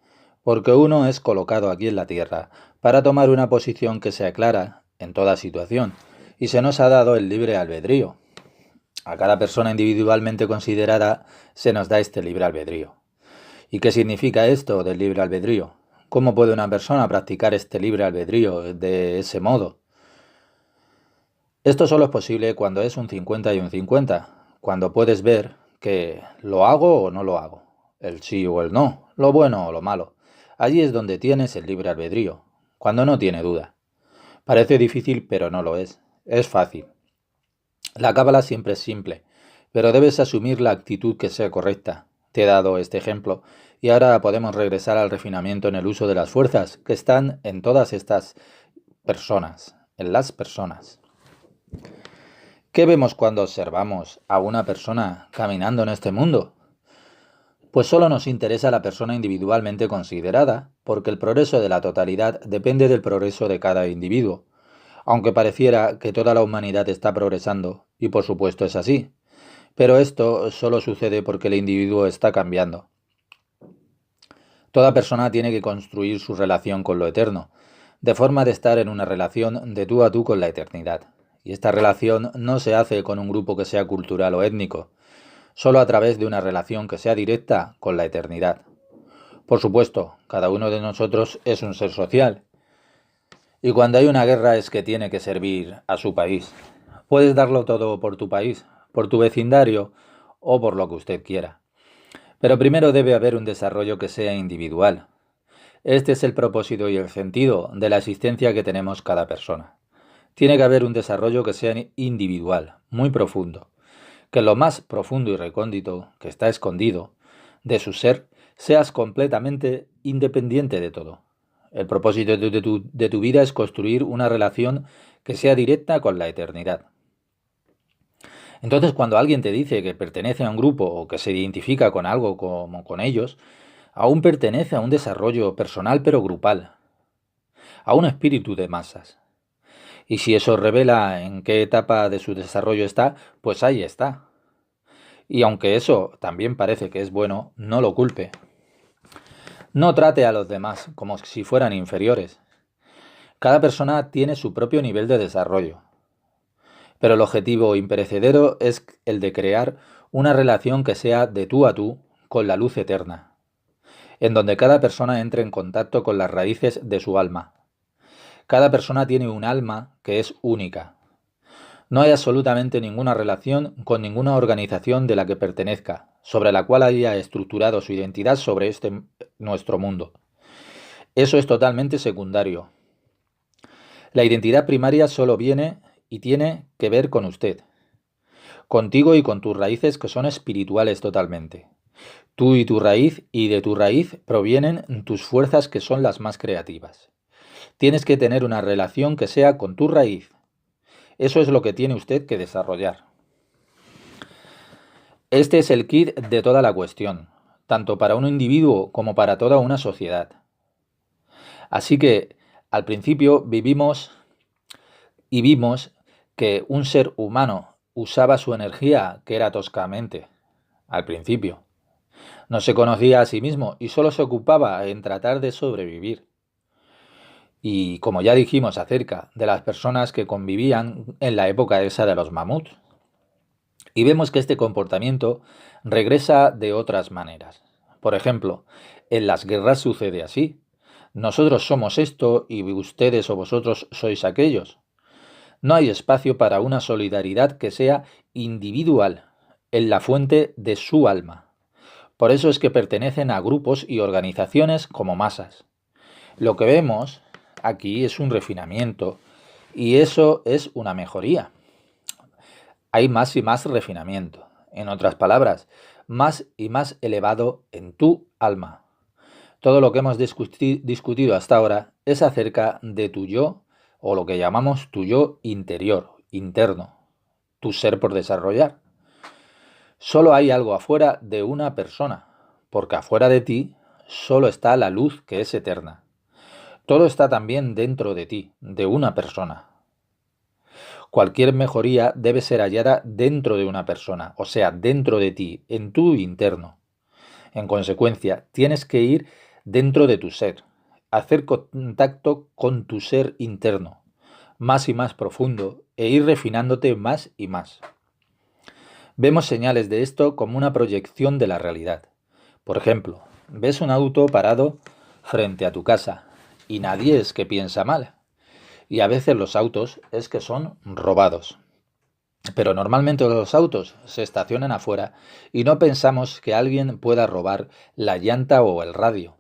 Porque uno es colocado aquí en la Tierra para tomar una posición que sea clara en toda situación, y se nos ha dado el libre albedrío. A cada persona individualmente considerada se nos da este libre albedrío. ¿Y qué significa esto del libre albedrío? ¿Cómo puede una persona practicar este libre albedrío de ese modo? Esto solo es posible cuando es un 50 y un 50, cuando puedes ver que lo hago o no lo hago, el sí o el no, lo bueno o lo malo. Allí es donde tienes el libre albedrío, cuando no tiene duda. Parece difícil, pero no lo es fácil. La cábala siempre es simple, pero debes asumir la actitud que sea correcta. Te he dado este ejemplo, y ahora podemos regresar al refinamiento en el uso de las fuerzas que están en todas estas personas, en las personas. ¿Qué vemos cuando observamos a una persona caminando en este mundo? Pues solo nos interesa la persona individualmente considerada, porque el progreso de la totalidad depende del progreso de cada individuo, aunque pareciera que toda la humanidad está progresando, y por supuesto es así. Pero esto solo sucede porque el individuo está cambiando. Toda persona tiene que construir su relación con lo eterno. de forma de estar en una relación de tú a tú con la eternidad. Y esta relación no se hace con un grupo que sea cultural o étnico, solo a través de una relación que sea directa con la eternidad. Por supuesto, cada uno de nosotros es un ser social, y cuando hay una guerra es que tiene que servir a su país. Puedes darlo todo por tu país, por tu vecindario o por lo que usted quiera. Pero primero debe haber un desarrollo que sea individual. Este es el propósito y el sentido de la existencia que tenemos cada persona. Tiene que haber un desarrollo que sea individual, muy profundo, que lo más profundo y recóndito, que está escondido, de su ser, seas completamente independiente de todo. El propósito de tu vida es construir una relación que sea directa con la eternidad. Entonces, cuando alguien te dice que pertenece a un grupo o que se identifica con algo como con ellos, aún pertenece a un desarrollo personal pero grupal, a un espíritu de masas. Y si eso revela en qué etapa de su desarrollo está, pues ahí está. Y aunque eso también parece que es bueno, no lo culpe. No trate a los demás como si fueran inferiores. Cada persona tiene su propio nivel de desarrollo. Pero el objetivo imperecedero es el de crear una relación que sea de tú a tú con la luz eterna, en donde cada persona entre en contacto con las raíces de su alma. Cada persona tiene un alma que es única. No hay absolutamente ninguna relación con ninguna organización de la que pertenezca, sobre la cual haya estructurado su identidad sobre nuestro mundo. Eso es totalmente secundario. La identidad primaria solo viene y tiene que ver con usted, contigo y con tus raíces que son espirituales totalmente. Tú y tu raíz, y de tu raíz provienen tus fuerzas que son las más creativas. Tienes que tener una relación que sea con tu raíz. Eso es lo que tiene usted que desarrollar. Este es el kit de toda la cuestión, tanto para un individuo como para toda una sociedad. Así que, al principio vivimos y vimos que un ser humano usaba su energía, que era toscamente, al principio. No se conocía a sí mismo y solo se ocupaba en tratar de sobrevivir. Y como ya dijimos acerca de las personas que convivían en la época esa de los mamuts, y vemos que este comportamiento regresa de otras maneras. Por ejemplo, en las guerras sucede así. Nosotros somos esto y ustedes o vosotros sois aquellos. No hay espacio para una solidaridad que sea individual, en la fuente de su alma. Por eso es que pertenecen a grupos y organizaciones como masas. Lo que vemos aquí es un refinamiento y eso es una mejoría. Hay más y más refinamiento. En otras palabras, más y más elevado en tu alma. Todo lo que hemos discutido hasta ahora es acerca de tu yo, o lo que llamamos tu yo interior, interno, tu ser por desarrollar. Solo hay algo afuera de una persona, porque afuera de ti solo está la luz que es eterna. Todo está también dentro de ti, de una persona. Cualquier mejoría debe ser hallada dentro de una persona, o sea, dentro de ti, en tu interno. En consecuencia, tienes que ir dentro de tu ser, hacer contacto con tu ser interno, más y más profundo, e ir refinándote más y más. Vemos señales de esto como una proyección de la realidad. Por ejemplo, ves un auto parado frente a tu casa, y nadie es que piensa mal. Y a veces los autos es que son robados. Pero normalmente los autos se estacionan afuera y no pensamos que alguien pueda robar la llanta o el radio.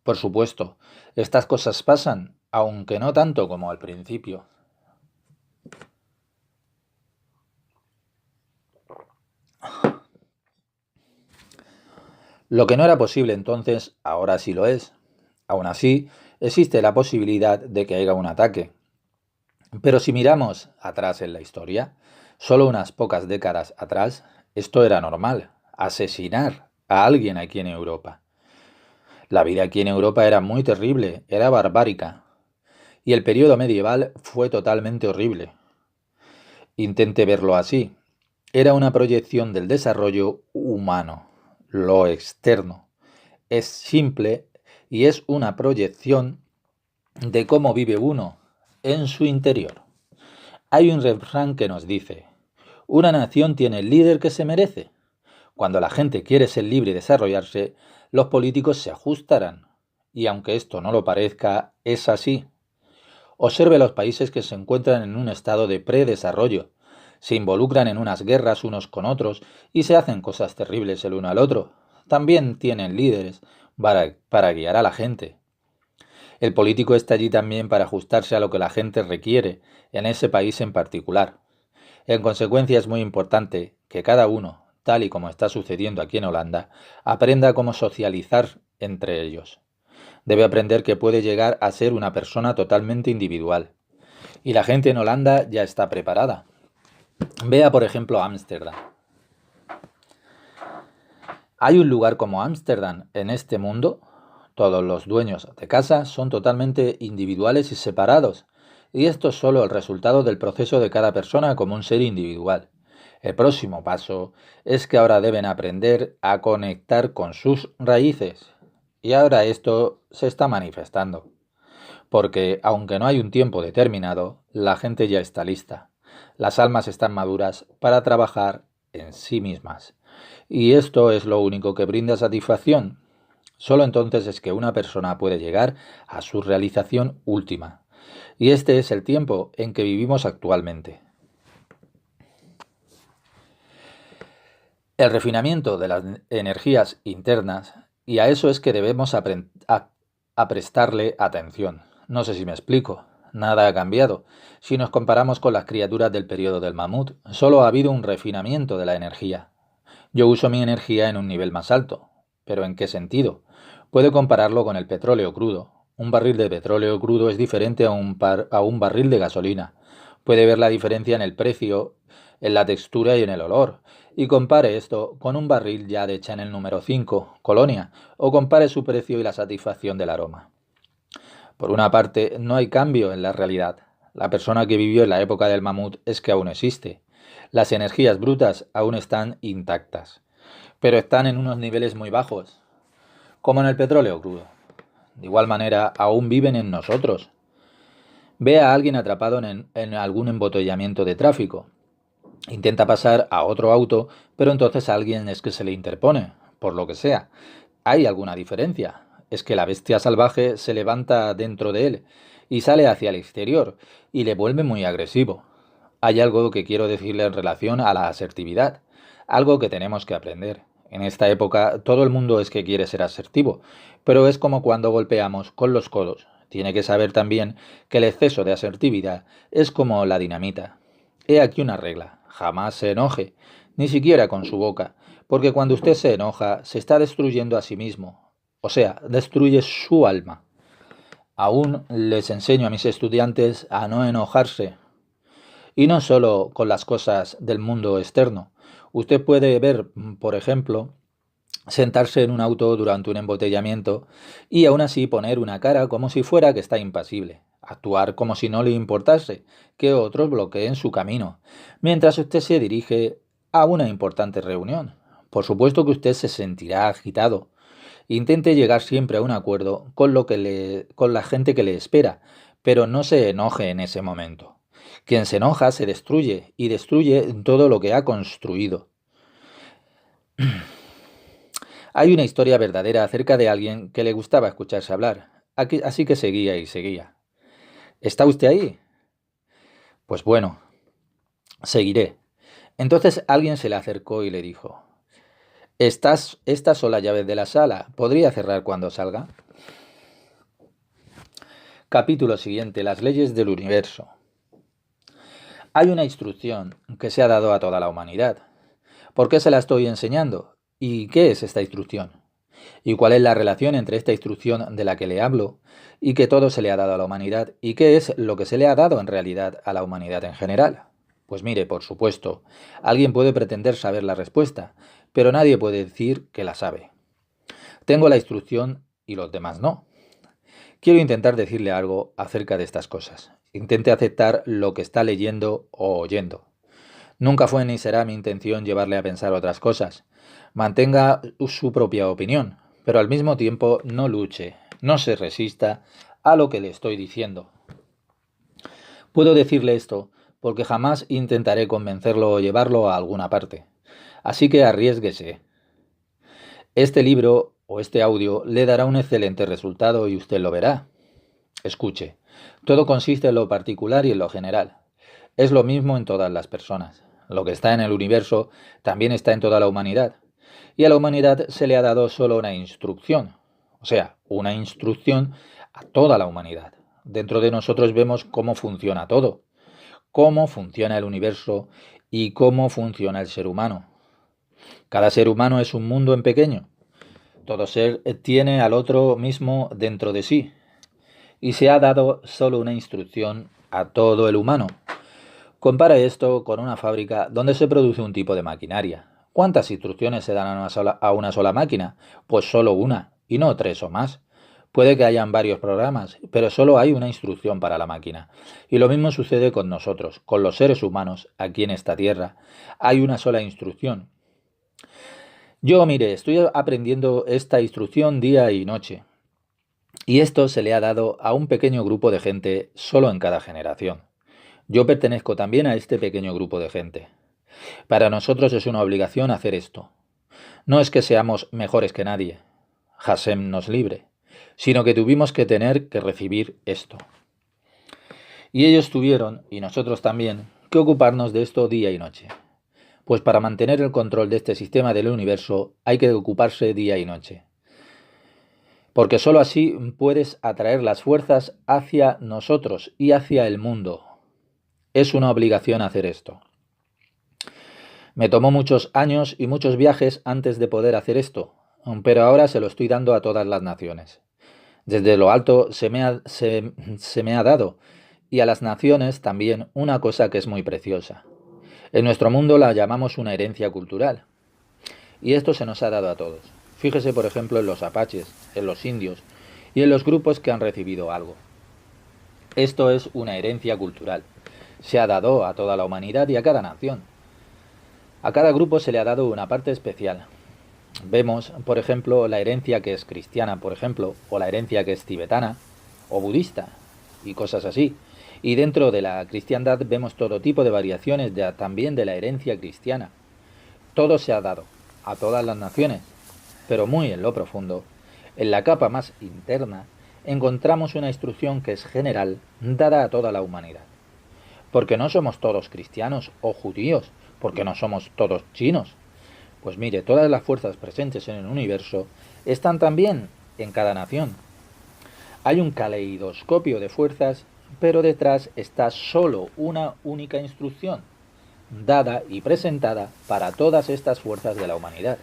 Por supuesto, estas cosas pasan, aunque no tanto como al principio. Lo que no era posible entonces, ahora sí lo es. Aún así, existe la posibilidad de que haya un ataque. Pero si miramos atrás en la historia, solo unas pocas décadas atrás, esto era normal, asesinar a alguien aquí en Europa. La vida aquí en Europa era muy terrible, era barbárica, y el periodo medieval fue totalmente horrible. Intente verlo así. Era una proyección del desarrollo humano, lo externo. Es simple y es una proyección de cómo vive uno en su interior. Hay un refrán que nos dice, una nación tiene el líder que se merece. Cuando la gente quiere ser libre y desarrollarse, los políticos se ajustarán. Y aunque esto no lo parezca, es así. Observe los países que se encuentran en un estado de predesarrollo. Se involucran en unas guerras unos con otros y se hacen cosas terribles el uno al otro. También tienen líderes para guiar a la gente. El político está allí también para ajustarse a lo que la gente requiere en ese país en particular. En consecuencia, es muy importante que cada uno, tal y como está sucediendo aquí en Holanda, aprenda cómo socializar entre ellos. Debe aprender que puede llegar a ser una persona totalmente individual. Y la gente en Holanda ya está preparada. Vea, por ejemplo, Ámsterdam. ¿Hay un lugar como Ámsterdam en este mundo? Todos los dueños de casa son totalmente individuales y separados, y esto es solo el resultado del proceso de cada persona como un ser individual. El próximo paso es que ahora deben aprender a conectar con sus raíces, y ahora esto se está manifestando, porque aunque no hay un tiempo determinado, la gente ya está lista. Las almas están maduras para trabajar en sí mismas. Y esto es lo único que brinda satisfacción. Solo entonces es que una persona puede llegar a su realización última. Y este es el tiempo en que vivimos actualmente. El refinamiento de las energías internas, y a eso es que debemos a prestarle atención. No sé si me explico. Nada ha cambiado. Si nos comparamos con las criaturas del periodo del mamut, solo ha habido un refinamiento de la energía. Yo uso mi energía en un nivel más alto. ¿Pero en qué sentido? Puede compararlo con el petróleo crudo. Un barril de petróleo crudo es diferente a un barril de gasolina. Puede ver la diferencia en el precio, en la textura y en el olor. Y compare esto con un barril ya de Chanel número 5, Colonia, o compare su precio y la satisfacción del aroma. Por una parte, no hay cambio en la realidad. La persona que vivió en la época del mamut es que aún existe. Las energías brutas aún están intactas, pero están en unos niveles muy bajos, como en el petróleo crudo. De igual manera, aún viven en nosotros. Ve a alguien atrapado en algún embotellamiento de tráfico. Intenta pasar a otro auto, pero entonces a alguien es que se le interpone, por lo que sea. ¿Hay alguna diferencia? Es que la bestia salvaje se levanta dentro de él y sale hacia el exterior y le vuelve muy agresivo. Hay algo que quiero decirle en relación a la asertividad, algo que tenemos que aprender. En esta época todo el mundo es que quiere ser asertivo, pero es como cuando golpeamos con los codos. Tiene que saber también que el exceso de asertividad es como la dinamita. He aquí una regla: jamás se enoje, ni siquiera con su boca, porque cuando usted se enoja se está destruyendo a sí mismo, o sea, destruye su alma. Aún les enseño a mis estudiantes a no enojarse, y no solo con las cosas del mundo externo. Usted puede ver, por ejemplo, sentarse en un auto durante un embotellamiento y aún así poner una cara como si fuera que está impasible, actuar como si no le importase que otros bloqueen su camino, mientras usted se dirige a una importante reunión. Por supuesto que usted se sentirá agitado. Intente llegar siempre a un acuerdo con la gente que le espera, pero no se enoje en ese momento. Quien se enoja se destruye y destruye todo lo que ha construido. Hay una historia verdadera acerca de alguien que le gustaba escucharse hablar, así que seguía y seguía. ¿Está usted ahí? Pues bueno, seguiré. Entonces alguien se le acercó y le dijo, estas son las llaves de la sala, ¿podría cerrar cuando salga? Capítulo siguiente, las leyes del universo. Hay una instrucción que se ha dado a toda la humanidad. ¿Por qué se la estoy enseñando? ¿Y qué es esta instrucción? ¿Y cuál es la relación entre esta instrucción de la que le hablo y que todo se le ha dado a la humanidad? ¿Y qué es lo que se le ha dado en realidad a la humanidad en general? Pues mire, por supuesto, alguien puede pretender saber la respuesta, pero nadie puede decir que la sabe. Tengo la instrucción y los demás no. Quiero intentar decirle algo acerca de estas cosas. Intente aceptar lo que está leyendo o oyendo. Nunca fue ni será mi intención llevarle a pensar otras cosas. Mantenga su propia opinión, pero al mismo tiempo no luche, no se resista a lo que le estoy diciendo. Puedo decirle esto porque jamás intentaré convencerlo o llevarlo a alguna parte. Así que arriésguese. Este libro o este audio le dará un excelente resultado y usted lo verá. Escuche, todo consiste en lo particular y en lo general. Es lo mismo en todas las personas. Lo que está en el universo también está en toda la humanidad. Y a la humanidad se le ha dado solo una instrucción, o sea, una instrucción a toda la humanidad. Dentro de nosotros vemos cómo funciona todo, cómo funciona el universo y cómo funciona el ser humano. Cada ser humano es un mundo en pequeño. Todo ser tiene al otro mismo dentro de sí. Y se ha dado solo una instrucción a todo el humano. Compara esto con una fábrica donde se produce un tipo de maquinaria. ¿Cuántas instrucciones se dan a una sola máquina? Pues solo una, y no tres o más. Puede que hayan varios programas, pero solo hay una instrucción para la máquina. Y lo mismo sucede con nosotros, con los seres humanos, aquí en esta tierra. Hay una sola instrucción. Yo, mire, estoy aprendiendo esta instrucción día y noche. Y esto se le ha dado a un pequeño grupo de gente solo en cada generación. Yo pertenezco también a este pequeño grupo de gente. Para nosotros es una obligación hacer esto. No es que seamos mejores que nadie, Hashem nos libre, sino que tuvimos que tener que recibir esto. Y ellos tuvieron, y nosotros también, que ocuparnos de esto día y noche. Pues para mantener el control de este sistema del universo hay que ocuparse día y noche. Porque sólo así puedes atraer las fuerzas hacia nosotros y hacia el mundo. Es una obligación hacer esto. Me tomó muchos años y muchos viajes antes de poder hacer esto, pero ahora se lo estoy dando a todas las naciones. Desde lo alto se me ha dado, y a las naciones también, una cosa que es muy preciosa. En nuestro mundo la llamamos una herencia cultural, y esto se nos ha dado a todos. Fíjese, por ejemplo, en los apaches, en los indios y en los grupos que han recibido algo. Esto es una herencia cultural. Se ha dado a toda la humanidad y a cada nación. A cada grupo se le ha dado una parte especial. Vemos, por ejemplo, la herencia que es cristiana, por ejemplo, o la herencia que es tibetana, o budista, y cosas así. Y dentro de la cristiandad vemos todo tipo de variaciones también de la herencia cristiana. Todo se ha dado a todas las naciones, pero muy en lo profundo, en la capa más interna, encontramos una instrucción que es general, dada a toda la humanidad. Porque no somos todos cristianos o judíos, porque no somos todos chinos. Pues mire, todas las fuerzas presentes en el universo están también en cada nación. Hay un caleidoscopio de fuerzas, pero detrás está solo una única instrucción, dada y presentada para todas estas fuerzas de la humanidad.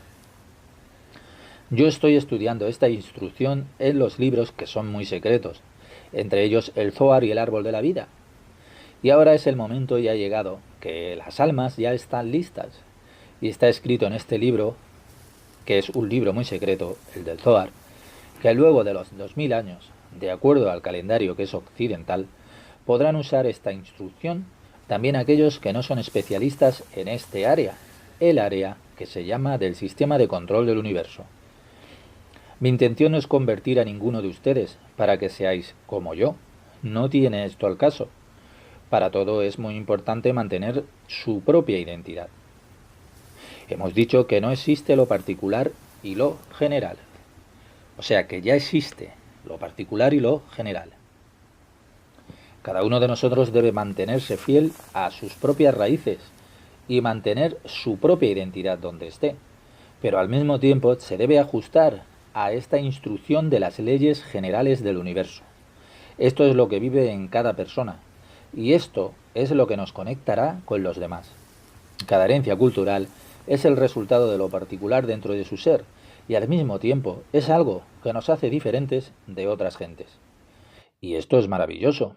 Yo estoy estudiando esta instrucción en los libros que son muy secretos, entre ellos el Zohar y el Árbol de la Vida. Y ahora es el momento y ha llegado, que las almas ya están listas. Y está escrito en este libro, que es un libro muy secreto, el del Zohar, que luego de los 2000 años, de acuerdo al calendario que es occidental, podrán usar esta instrucción también aquellos que no son especialistas en este área, el área que se llama del sistema de control del universo. Mi intención no es convertir a ninguno de ustedes para que seáis como yo. No tiene esto al caso. Para todo es muy importante mantener su propia identidad. Hemos dicho que no existe lo particular y lo general. O sea que ya existe lo particular y lo general. Cada uno de nosotros debe mantenerse fiel a sus propias raíces y mantener su propia identidad donde esté. Pero al mismo tiempo se debe ajustar a esta instrucción de las leyes generales del universo. Esto es lo que vive en cada persona. Y esto es lo que nos conectará con los demás. Cada herencia cultural es el resultado de lo particular dentro de su ser y al mismo tiempo es algo que nos hace diferentes de otras gentes. Y esto es maravilloso.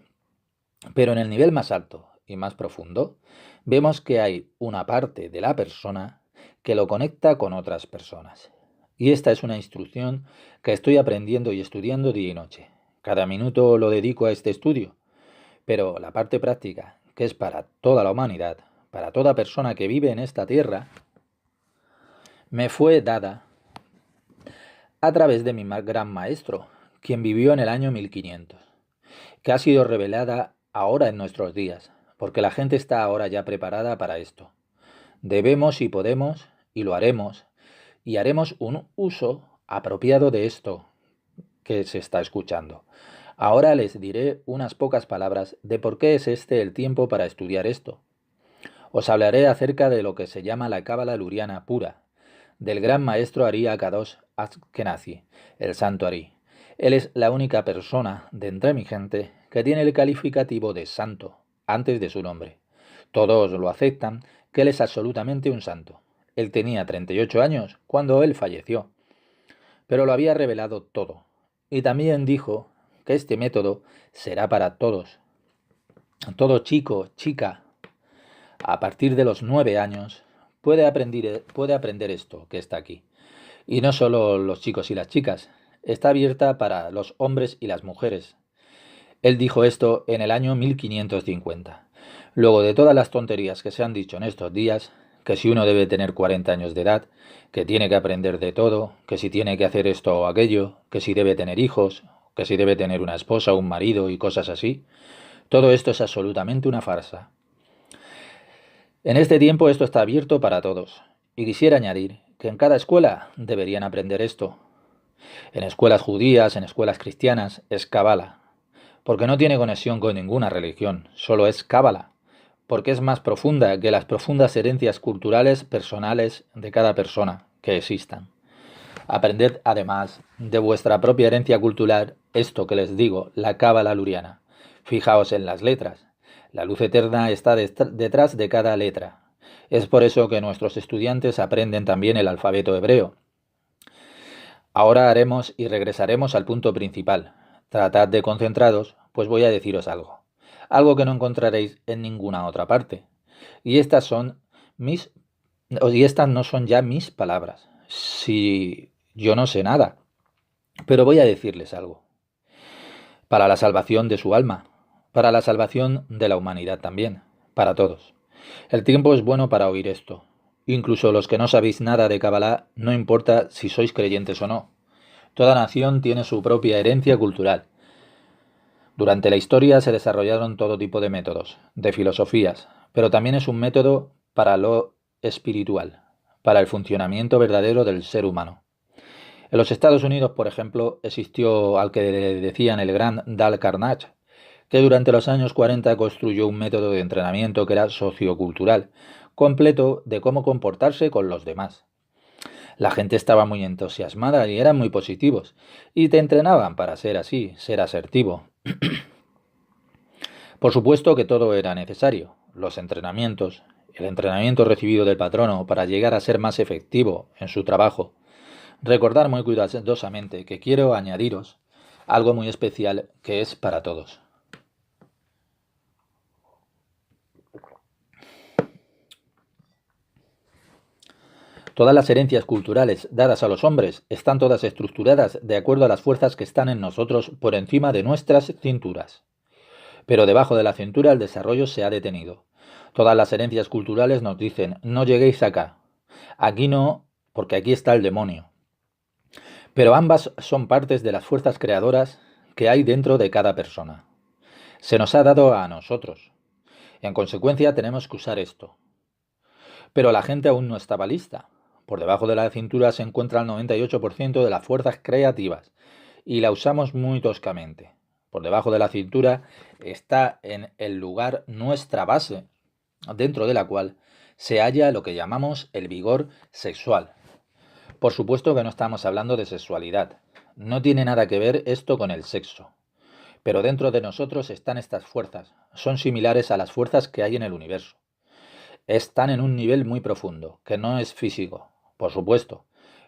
Pero en el nivel más alto y más profundo, vemos que hay una parte de la persona que lo conecta con otras personas. Y esta es una instrucción que estoy aprendiendo y estudiando día y noche. Cada minuto lo dedico a este estudio. Pero la parte práctica, que es para toda la humanidad, para toda persona que vive en esta tierra, me fue dada a través de mi gran maestro, quien vivió en el año 1500. que ha sido revelada ahora en nuestros días, porque la gente está ahora ya preparada para esto. Debemos y podemos, y lo haremos, y haremos un uso apropiado de esto que se está escuchando. Ahora les diré unas pocas palabras de por qué es este el tiempo para estudiar esto. Os hablaré acerca de lo que se llama la Cábala luriana pura, del gran maestro Ari Akadosh Ashkenazi, el santo Ari. Él es la única persona de entre mi gente que tiene el calificativo de santo antes de su nombre. Todos lo aceptan, que él es absolutamente un santo. Él tenía 38 años cuando él falleció, pero lo había revelado todo. Y también dijo que este método será para todos. Todo chico, chica, a partir de los 9 años, puede aprender esto que está aquí. Y no solo los chicos y las chicas, está abierta para los hombres y las mujeres. Él dijo esto en el año 1550. Luego de todas las tonterías que se han dicho en estos días, que si uno debe tener 40 años de edad, que tiene que aprender de todo, que si tiene que hacer esto o aquello, que si debe tener hijos, que si debe tener una esposa o un marido y cosas así, todo esto es absolutamente una farsa. En este tiempo esto está abierto para todos. Y quisiera añadir que en cada escuela deberían aprender esto. En escuelas judías, en escuelas cristianas, es cábala. Porque no tiene conexión con ninguna religión, solo es cábala. Porque es más profunda que las profundas herencias culturales personales de cada persona que existan. Aprended además de vuestra propia herencia cultural esto que les digo, la cábala luriana. Fijaos en las letras. La luz eterna está detrás de cada letra. Es por eso que nuestros estudiantes aprenden también el alfabeto hebreo. Ahora haremos y regresaremos al punto principal. Tratad de concentrados, pues voy a deciros algo. Algo que no encontraréis en ninguna otra parte. Y estas no son ya mis palabras. Si yo no sé nada, pero voy a decirles algo. Para la salvación de su alma, para la salvación de la humanidad también, para todos. El tiempo es bueno para oír esto. Incluso los que no sabéis nada de Kabbalah, no importa si sois creyentes o no. Toda nación tiene su propia herencia cultural. Durante la historia se desarrollaron todo tipo de métodos, de filosofías, pero también es un método para lo espiritual, para el funcionamiento verdadero del ser humano. En los Estados Unidos, por ejemplo, existió al que le decían el gran Dale Carnegie, que durante los años 40 construyó un método de entrenamiento que era sociocultural, completo de cómo comportarse con los demás. La gente estaba muy entusiasmada y eran muy positivos, y te entrenaban para ser así, ser asertivo. Por supuesto que todo era necesario, los entrenamientos, el entrenamiento recibido del patrono para llegar a ser más efectivo en su trabajo. Recordar muy cuidadosamente que quiero añadiros algo muy especial que es para todos. Todas las herencias culturales dadas a los hombres están todas estructuradas de acuerdo a las fuerzas que están en nosotros por encima de nuestras cinturas. Pero debajo de la cintura el desarrollo se ha detenido. Todas las herencias culturales nos dicen, no lleguéis acá. Aquí no, porque aquí está el demonio. Pero ambas son partes de las fuerzas creadoras que hay dentro de cada persona. Se nos ha dado a nosotros. En consecuencia tenemos que usar esto. Pero la gente aún no estaba lista. Por debajo de la cintura se encuentra el 98% de las fuerzas creativas y la usamos muy toscamente. Por debajo de la cintura está en el lugar nuestra base, dentro de la cual se halla lo que llamamos el vigor sexual. Por supuesto que no estamos hablando de sexualidad. No tiene nada que ver esto con el sexo. Pero dentro de nosotros están estas fuerzas. Son similares a las fuerzas que hay en el universo. Están en un nivel muy profundo, que no es físico, por supuesto,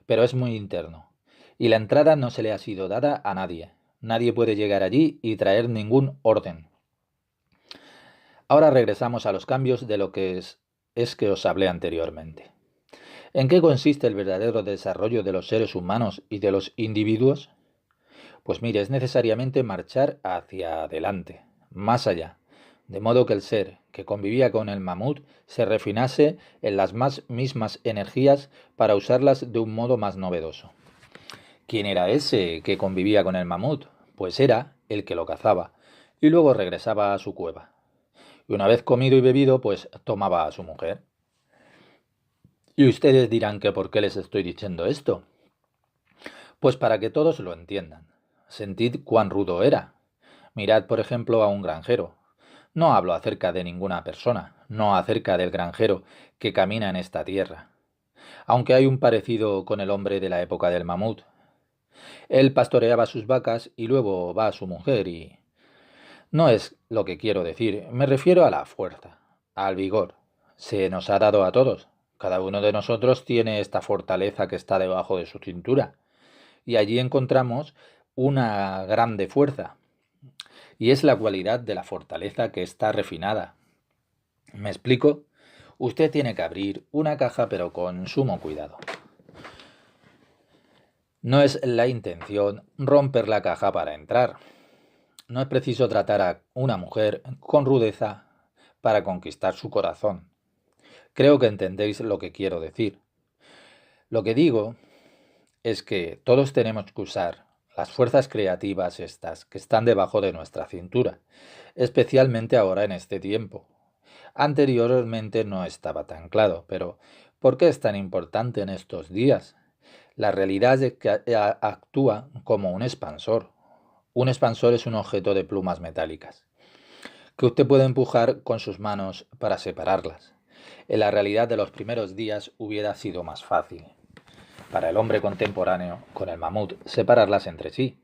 pero es muy interno. Y la entrada no se le ha sido dada a nadie. Nadie puede llegar allí y traer ningún orden. Ahora regresamos a los cambios de lo que es que os hablé anteriormente. ¿En qué consiste el verdadero desarrollo de los seres humanos y de los individuos? Pues mire, es necesariamente marchar hacia adelante, más allá, de modo que el ser que convivía con el mamut se refinase en las mismas energías para usarlas de un modo más novedoso. ¿Quién era ese que convivía con el mamut? Pues era el que lo cazaba. y luego regresaba a su cueva. Y una vez comido y bebido, pues tomaba a su mujer. Y ustedes dirán que por qué les estoy diciendo esto. Pues para que todos lo entiendan. Sentid cuán rudo era. Mirad, por ejemplo, a un granjero. No hablo acerca de ninguna persona, no acerca del granjero que camina en esta tierra. Aunque hay un parecido con el hombre de la época del mamut. Él pastoreaba sus vacas y luego va a su mujer y... No es lo que quiero decir, me refiero a la fuerza, al vigor. Se nos ha dado a todos. Cada uno de nosotros tiene esta fortaleza que está debajo de su cintura. Y allí encontramos una grande fuerza. Y es la cualidad de la fortaleza que está refinada. ¿Me explico? Usted tiene que abrir una caja pero con sumo cuidado. No es la intención romper la caja para entrar. No es preciso tratar a una mujer con rudeza para conquistar su corazón. Creo que entendéis lo que quiero decir. Lo que digo es que todos tenemos que usar las fuerzas creativas estas que están debajo de nuestra cintura, especialmente ahora en este tiempo. Anteriormente no estaba tan claro, pero ¿por qué es tan importante en estos días? La realidad es que actúa como un expansor. Un expansor es un objeto de plumas metálicas, que usted puede empujar con sus manos para separarlas. En la realidad de los primeros días hubiera sido más fácil para el hombre contemporáneo, con el mamut, separarlas entre sí.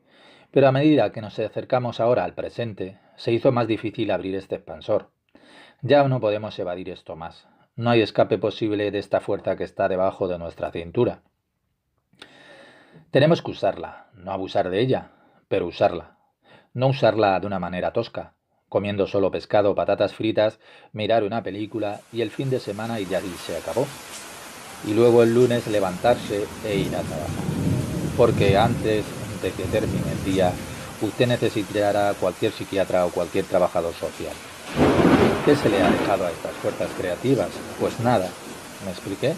Pero a medida que nos acercamos ahora al presente, se hizo más difícil abrir este expansor. Ya no podemos evadir esto más. No hay escape posible de esta fuerza que está debajo de nuestra cintura. Tenemos que usarla, no abusar de ella, pero usarla. No usarla de una manera tosca, comiendo solo pescado o patatas fritas, mirar una película y el fin de semana y ya se acabó. Y luego el lunes levantarse e ir a trabajar. Porque antes de que termine el día, usted necesitará a cualquier psiquiatra o cualquier trabajador social. ¿Qué se le ha dejado a estas fuerzas creativas? Pues nada, ¿me expliqué?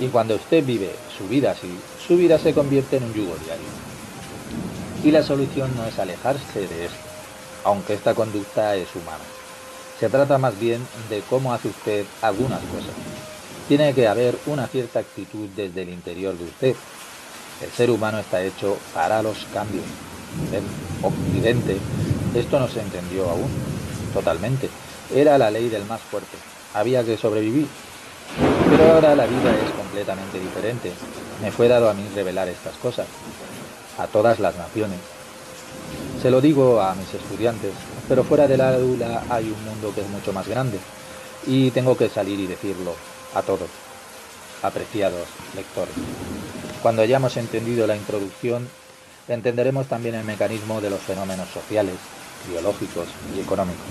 Y cuando usted vive su vida así, su vida se convierte en un yugo diario. Y la solución no es alejarse de esto, aunque esta conducta es humana. Se trata más bien de cómo hace usted algunas cosas. Tiene que haber una cierta actitud desde el interior de usted. El ser humano está hecho para los cambios. En Occidente, esto no se entendió aún, totalmente. Era la ley del más fuerte. Había que sobrevivir. Pero ahora la vida es completamente diferente. Me fue dado a mí revelar estas cosas. A todas las naciones. Se lo digo a mis estudiantes, pero fuera del aula hay un mundo que es mucho más grande. Y tengo que salir y decirlo a todos, apreciados lectores. Cuando hayamos entendido la introducción, entenderemos también el mecanismo de los fenómenos sociales, biológicos y económicos.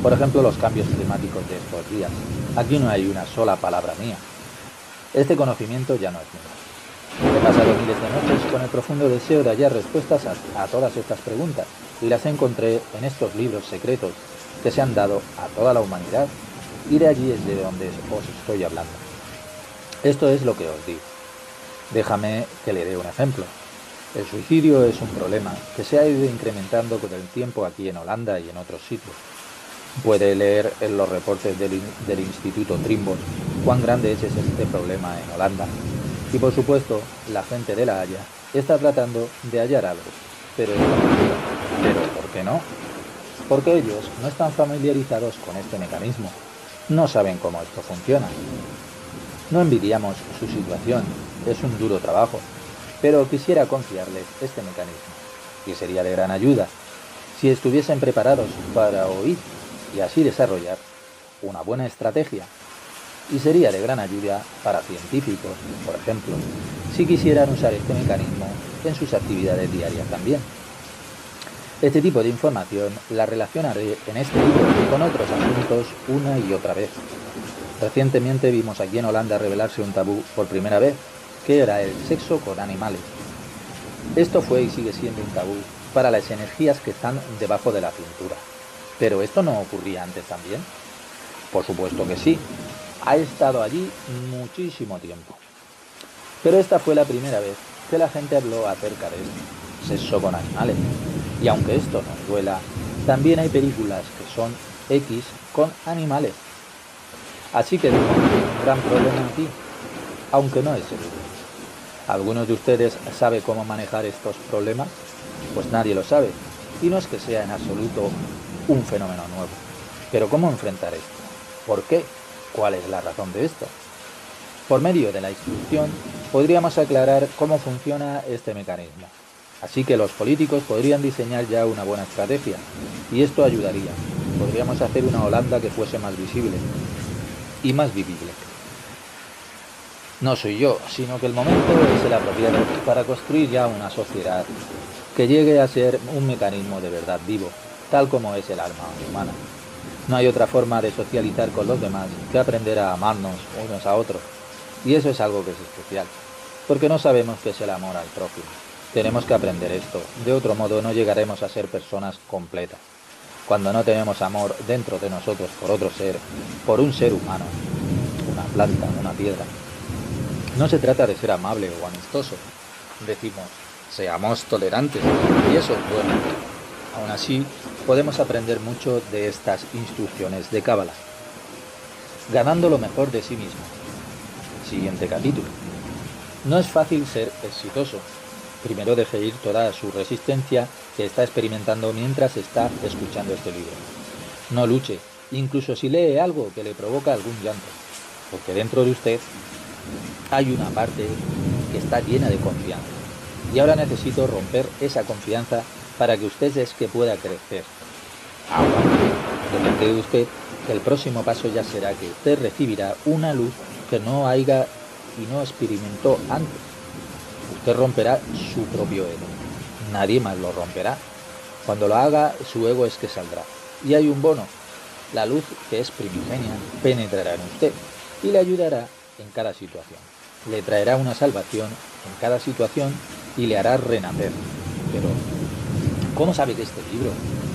Por ejemplo, los cambios climáticos de estos días. Aquí no hay una sola palabra mía. Este conocimiento ya no es mío. He pasado miles de noches con el profundo deseo de hallar respuestas a todas estas preguntas y las encontré en estos libros secretos que se han dado a toda la humanidad y de allí es de donde os estoy hablando. Esto es lo que os digo. Déjame que le dé un ejemplo. El suicidio es un problema que se ha ido incrementando con el tiempo aquí en Holanda y en otros sitios. Puede leer en los reportes del Instituto Trimbos cuán grande es este problema en Holanda. Y por supuesto, la gente de La Haya está tratando de hallar algo. Pero ¿por qué no? Porque ellos no están familiarizados con este mecanismo. No saben cómo esto funciona. No envidiamos su situación, es un duro trabajo, pero quisiera confiarles este mecanismo, y sería de gran ayuda si estuviesen preparados para oír y así desarrollar una buena estrategia. Y sería de gran ayuda para científicos, por ejemplo, si quisieran usar este mecanismo en sus actividades diarias también. Este tipo de información la relacionaré en este libro con otros asuntos una y otra vez. Recientemente vimos aquí en Holanda revelarse un tabú por primera vez, que era el sexo con animales. Esto fue y sigue siendo un tabú para las energías que están debajo de la cintura. ¿Pero esto no ocurría antes también? Por supuesto que sí. Ha estado allí muchísimo tiempo. Pero esta fue la primera vez que la gente habló acerca de esto, sexo con animales. Y aunque esto nos duela, También hay películas que son X con animales. Así que tenemos un gran problema aquí, aunque no es seguro. ¿Algunos de ustedes sabe cómo manejar estos problemas? Pues nadie lo sabe, y no es que sea en absoluto un fenómeno nuevo. Pero ¿cómo enfrentar esto? ¿Por qué? ¿Cuál es la razón de esto? Por medio de la instrucción podríamos aclarar cómo funciona este mecanismo. Así que los políticos podrían diseñar ya una buena estrategia, y esto ayudaría. Podríamos hacer una Holanda que fuese más visible y más vivible. No soy yo, sino que el momento es el apropiado para construir ya una sociedad que llegue a ser un mecanismo de verdad vivo, tal como es el alma humana. No hay otra forma de socializar con los demás que aprender a amarnos unos a otros. Y eso es algo que es especial, porque no sabemos qué es el amor al prójimo. Tenemos que aprender esto, de otro modo no llegaremos a ser personas completas. Cuando no tenemos amor dentro de nosotros por otro ser, por un ser humano, una planta, una piedra. No se trata de ser amable o amistoso. Decimos, seamos tolerantes, y eso es bueno. Aún así, podemos aprender mucho de estas instrucciones de Cábala, ganando lo mejor de sí mismo. Siguiente capítulo. No es fácil ser exitoso. Primero deje ir toda su resistencia que está experimentando mientras está escuchando este libro. No luche, incluso si lee algo que le provoca algún llanto, porque dentro de usted hay una parte que está llena de confianza. Y ahora necesito romper esa confianza para que usted es que pueda crecer. Ahora, depende de usted, el próximo paso ya será que usted recibirá una luz que no haya y no experimentó antes. Usted romperá su propio ego. Nadie más lo romperá. Cuando lo haga, su ego es que saldrá. Y hay un bono. La luz, que es primigenia, penetrará en usted y le ayudará en cada situación. Le traerá una salvación en cada situación y le hará renacer. Pero, ¿cómo sabe que este libro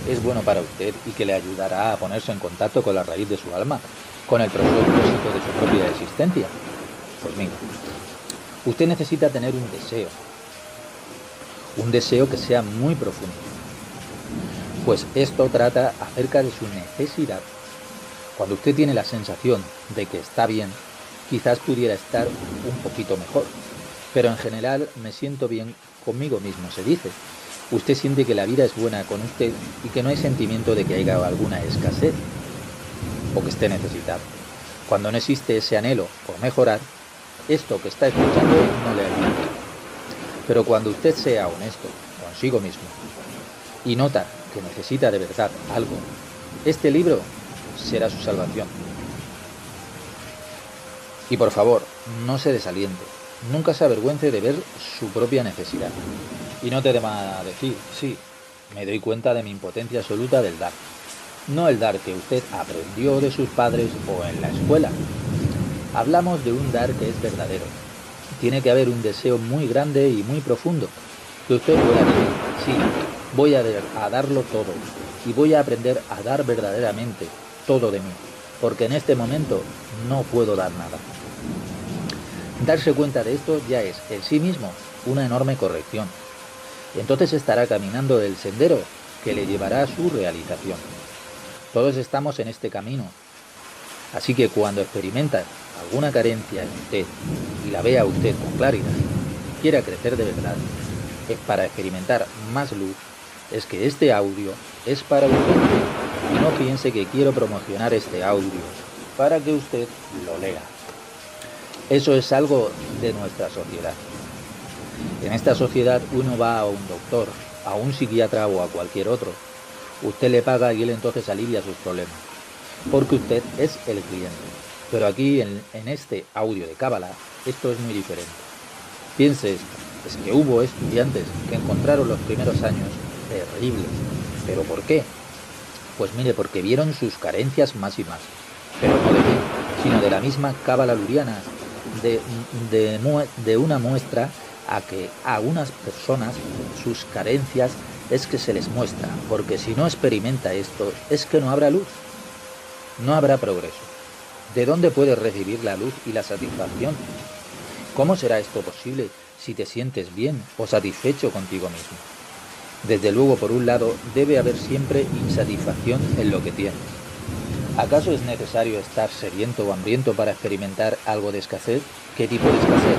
es bueno para usted y que le ayudará a ponerse en contacto con la raíz de su alma, con el propósito de su propia existencia? Pues mira, usted necesita tener un deseo que sea muy profundo, pues esto trata acerca de su necesidad. Cuando usted tiene la sensación de que está bien, quizás pudiera estar un poquito mejor, pero en general me siento bien conmigo mismo, se dice. Usted siente que la vida es buena con usted y que no hay sentimiento de que haya alguna escasez o que esté necesitado. Cuando no existe ese anhelo por mejorar, esto que está escuchando no le ayuda. Pero cuando usted sea honesto consigo mismo y nota que necesita de verdad algo, este libro será su salvación. Y por favor, no se desaliente, nunca se avergüence de ver su propia necesidad. Y no te deba decir, sí, me doy cuenta de mi impotencia absoluta del dar. No el dar que usted aprendió de sus padres o en la escuela. Hablamos de un dar que es verdadero. Tiene que haber un deseo muy grande y muy profundo, que usted pueda decir, sí, voy a darlo todo, y voy a aprender a dar verdaderamente todo de mí, porque en este momento no puedo dar nada. Darse cuenta de esto ya es en sí mismo una enorme corrección. Entonces estará caminando el sendero que le llevará a su realización. Todos estamos en este camino, así que cuando experimenta alguna carencia en usted y la vea usted con claridad, quiera crecer de verdad, es para experimentar más luz, es que este audio es para usted. Y no piense que quiero promocionar este audio para que usted lo lea. Eso es algo de nuestra sociedad. En esta sociedad uno va a un doctor, a un psiquiatra o a cualquier otro. Usted le paga y él entonces alivia sus problemas, porque usted es el cliente. Pero aquí en este audio de Cábala, esto es muy diferente. Piense esto, es que hubo estudiantes que encontraron los primeros años terribles. ¿Pero por qué? Pues mire, porque vieron sus carencias más y más, pero no de mí, sino de la misma Cábala luriana, de una muestra a que a unas personas sus carencias es que se les muestra, porque si no experimenta esto, es que no habrá luz, no habrá progreso. ¿De dónde puedes recibir la luz y la satisfacción? ¿Cómo será esto posible si te sientes bien o satisfecho contigo mismo? Desde luego, por un lado, debe haber siempre insatisfacción en lo que tienes. ¿Acaso es necesario estar sediento o hambriento para experimentar algo de escasez? ¿Qué tipo de escasez?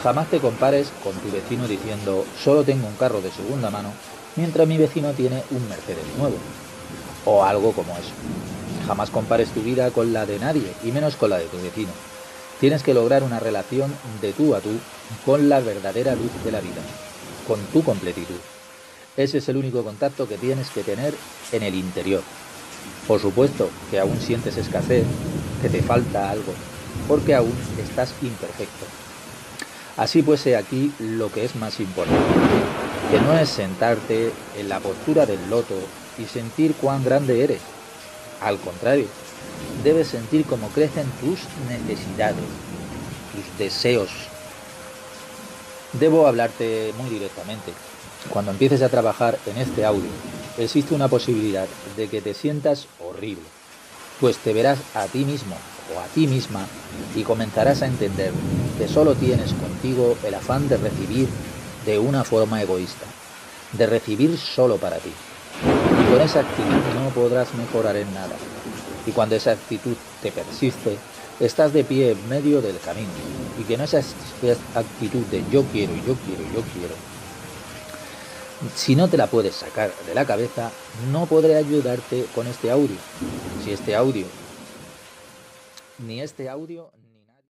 Jamás te compares con tu vecino diciendo, solo tengo un carro de segunda mano, mientras mi vecino tiene un Mercedes nuevo. O algo como eso. Jamás compares tu vida con la de nadie, y menos con la de tu vecino. Tienes que lograr una relación de tú a tú con la verdadera luz de la vida, con tu completitud. Ese es el único contacto que tienes que tener en el interior. Por supuesto que aún sientes escasez, que te falta algo, porque aún estás imperfecto. Así pues, he aquí lo que es más importante, que no es sentarte en la postura del loto y sentir cuán grande eres. Al contrario, debes sentir cómo crecen tus necesidades, tus deseos. Debo hablarte muy directamente. Cuando empieces a trabajar en este audio, existe una posibilidad de que te sientas horrible, pues te verás a ti mismo o a ti misma y comenzarás a entender que solo tienes contigo el afán de recibir de una forma egoísta, de recibir solo para ti. Y con esa actitud no podrás mejorar en nada. Y cuando esa actitud te persiste, estás de pie en medio del camino. Y que no esa actitud de yo quiero, yo quiero, yo quiero, si no te la puedes sacar de la cabeza, no podré ayudarte con este audio. Si este audio, ni este audio...